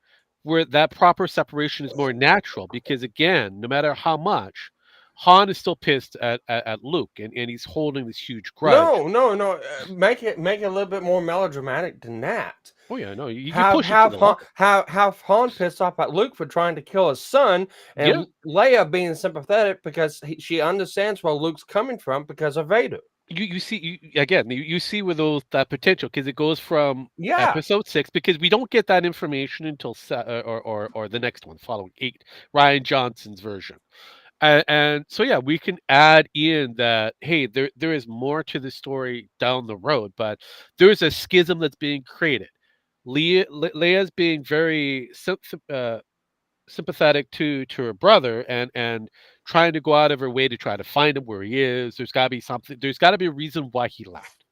where that proper separation is more natural. Because again, no matter how much, Han is still pissed at Luke, and he's holding this huge grudge. No. Make it a little bit more melodramatic than that. Oh yeah, no, you can push it to Have the limit. have Han pissed off at Luke for trying to kill his son, Yeah. and Leia being sympathetic because she understands where Luke's coming from because of Vader. You see you see where that potential, because it goes from Yeah, episode 6, because we don't get that information until or the next one following 8, Ryan Johnson's version. And so yeah, we can add in that, hey, there is more to the story down the road, but there's a schism that's being created. Leia's being very sympathetic to her brother, and trying to go out of her way to try to find him where he is. There's got to be something. There's got to be a reason why he left.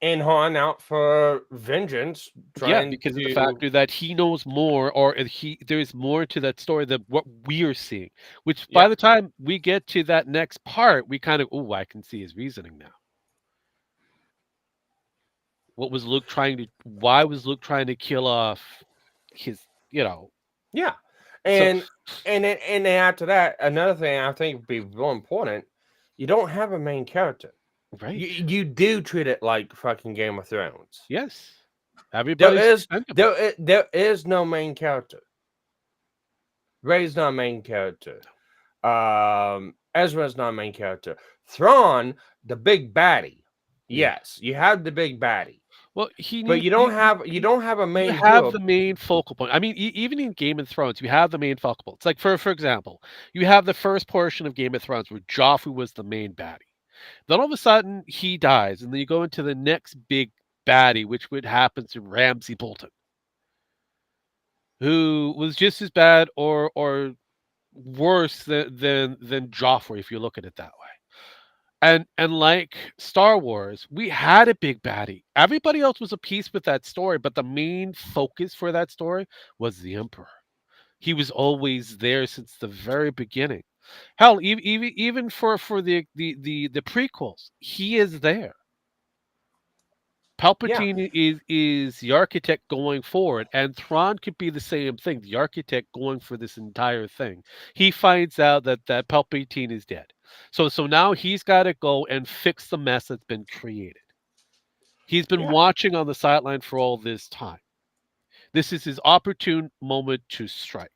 and Han out for vengeance, Yeah, trying because of the to. factor that he knows more, or there's more to that story than what we are seeing. Which by Yeah, the time we get to that next part, we kind of, oh, I can see his reasoning now. What was Luke trying to? Why was Luke trying to kill off his? yeah, So and then after that, another thing I think would be real important. You don't have a main character. right? You do treat it like fucking Game of Thrones. Yes, There everybody's is expendable. there is no main character. Rey's not a main character. Ezra's not a main character. Thrawn, the big baddie. Yeah. Yes, you have the big baddie, Well, but you don't have a you main have hero. the main focal point. I mean, even in Game of Thrones, you have the main focal point. It's like, for example, you have the first portion of Game of Thrones where Joffrey was the main baddie. Then all of a sudden he dies, and then you go into the next big baddie, which would happen to Ramsay Bolton, who was just as bad or worse than Joffrey, if you look at it that way. And like Star Wars, we had a big baddie. Everybody else was a piece with that story, but the main focus for that story was the Emperor. He was always there since the very beginning. Hell, even for the prequels, he is there. Yeah, Palpatine is the architect going forward, and Thrawn could be the same thing, the architect going for this entire thing. He finds out that Palpatine is dead. So now he's got to go and fix the mess that's been created. He's been watching on the sideline for all this time. This is his opportune moment to strike.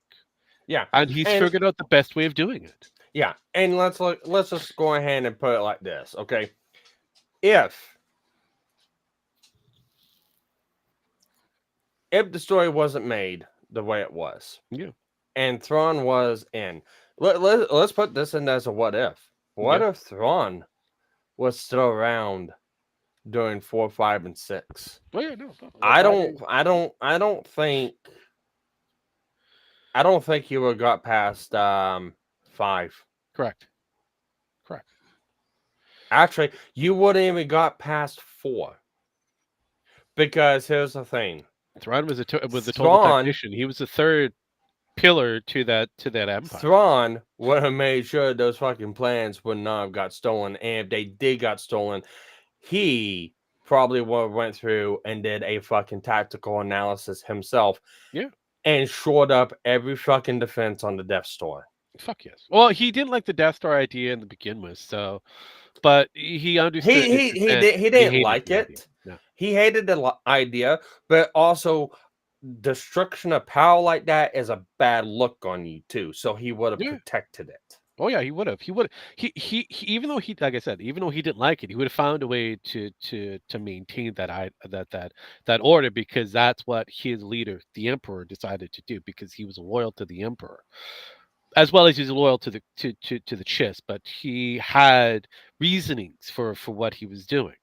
Yeah. And he's figured out the best way of doing it. Yeah. And let's just go ahead and put it like this, okay? If the story wasn't made the way it was, and Thrawn was in, let's put this in as a what if. What if Thrawn was still around during 4, 5, and 6? Well, yeah, no. I don't think he would have got past 5. Correct. Actually, you wouldn't even got past 4. Because here's the thing. Thrawn was the total technician. He was the third pillar to that empire. Thrawn would have made sure those fucking plans would not have got stolen. And if they did got stolen, he probably would have went through and did a fucking tactical analysis himself. Yeah. And shored up every fucking defense on the Death Star. Fuck yes. Well, he didn't like the Death Star idea in the begin with, so, but he understood. He didn't like it. No. He hated the idea, but also destruction of power like that is a bad look on you too. So he would have protected it. Oh yeah, he would have. He even though he, like I said, even though he didn't like it, he would have found a way to maintain that order, because that's what his leader, the Emperor, decided to do, because he was loyal to the Emperor, as well as he's loyal to the Chiss, but he had reasonings for what he was doing.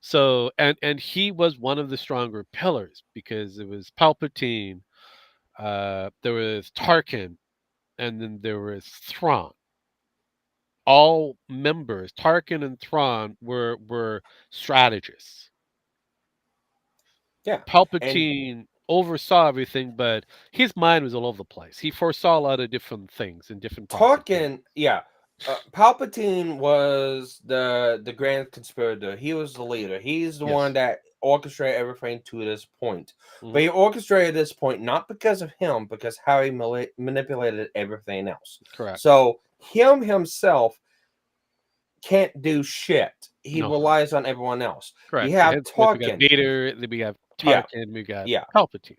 So and he was one of the stronger pillars, because it was Palpatine, there was Tarkin, and then there was Thrawn. All members, Tarkin and Thrawn, were strategists. Yeah. Palpatine oversaw everything, but his mind was all over the place. He foresaw a lot of different things and different Tarkin, Palpatine was the grand conspirator. He was the leader. He's the one that orchestrated everything to this point. Mm-hmm. But he orchestrated this point not because of him, because how he manipulated everything else. Correct. So him himself can't do shit. He relies on everyone else. Correct. You have Tarkin. We got Vader, then we have Tarkin, we got Palpatine.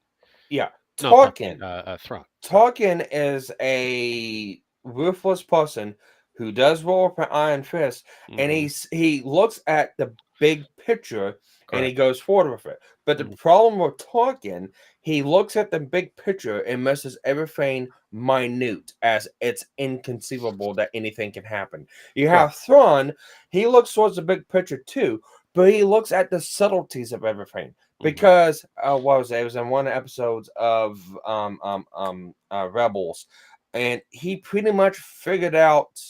Yeah. Tarkin. Thrawn. Tarkin is a ruthless person who does roll up an iron fist, and he looks at the big picture and he goes forward with it. But the problem with Tarkin, he looks at the big picture and misses everything minute, as it's inconceivable that anything can happen. You have Thrawn, he looks towards the big picture too, but he looks at the subtleties of everything. Because what was it? It was in one of the episodes of Rebels, and he pretty much figured out.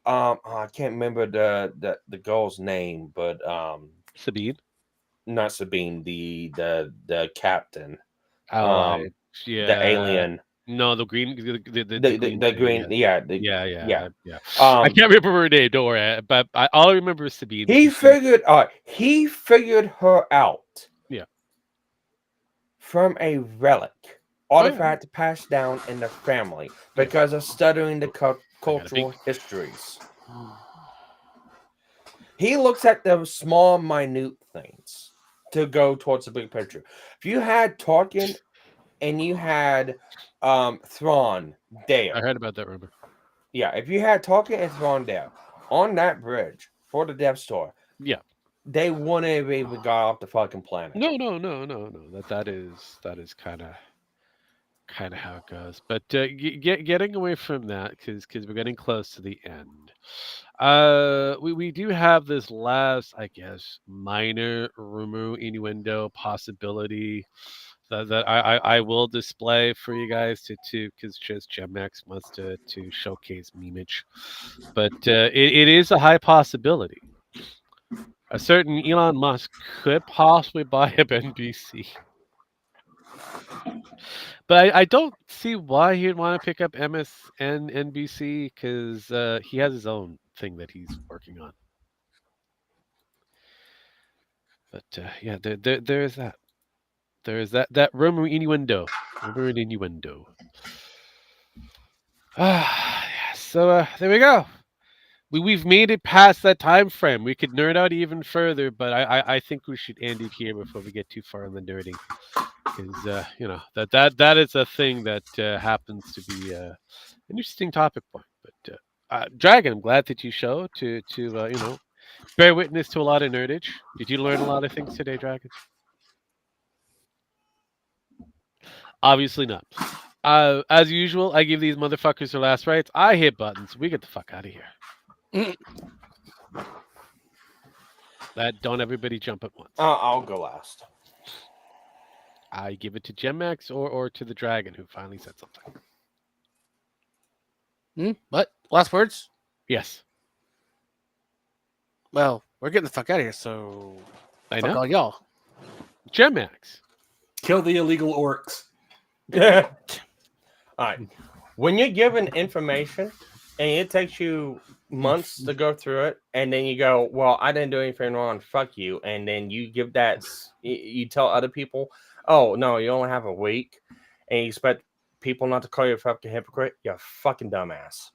I can't remember the girl's name, but Sabine, not Sabine, the captain, the alien. No, the green, the green, yeah. I can't remember her name, don't worry, but all I remember is Sabine. He figured her out. Yeah. From a relic. Artifact passed down in the family because of studying the cultural histories. He looks at the small, minute things to go towards the big picture. If you had Tarkin and you had Thrawn there, I heard about that rumor. Yeah, if you had Tarkin and Thrawn there on that bridge for the Death Star, they wouldn't have even got off the fucking planet. No. That is kind of how it goes. But getting away from that, because we're getting close to the end. We do have this last, I guess, minor rumor, innuendo, possibility that I will display for you guys to because just GemX wants to showcase memeage. But it is a high possibility. A certain Elon Musk could possibly buy up NBC. But I don't see why he'd want to pick up MSNBC, because he has his own thing that he's working on. But there's that. There's that rumor innuendo. Rumor and innuendo. So there we go. we've made it past that time frame. We could nerd out even further, but I think we should end it here before we get too far in the nerding, because you know that is a thing that happens to be an interesting topic point. But Dragon, I'm glad that you show to you know, bear witness to a lot of nerdage. Did you learn a lot of things today, Dragon? Obviously not. As usual, I give these motherfuckers their last rites. I hit buttons. We get the fuck out of here. Don't everybody jump at once. I'll go last. I give it to Gemax or to the Dragon, who finally said something. What? Last words? Yes. Well, we're getting the fuck out of here, so I fuck know. all y'all. Gemax. Kill the illegal orcs. All right. When you're given information and it takes you months to go through it, and then you go, well, I didn't do anything wrong, fuck you, and then you give that, you tell other people, oh no, you only have a week, and you expect people not to call you a fucking hypocrite, you're a fucking dumbass.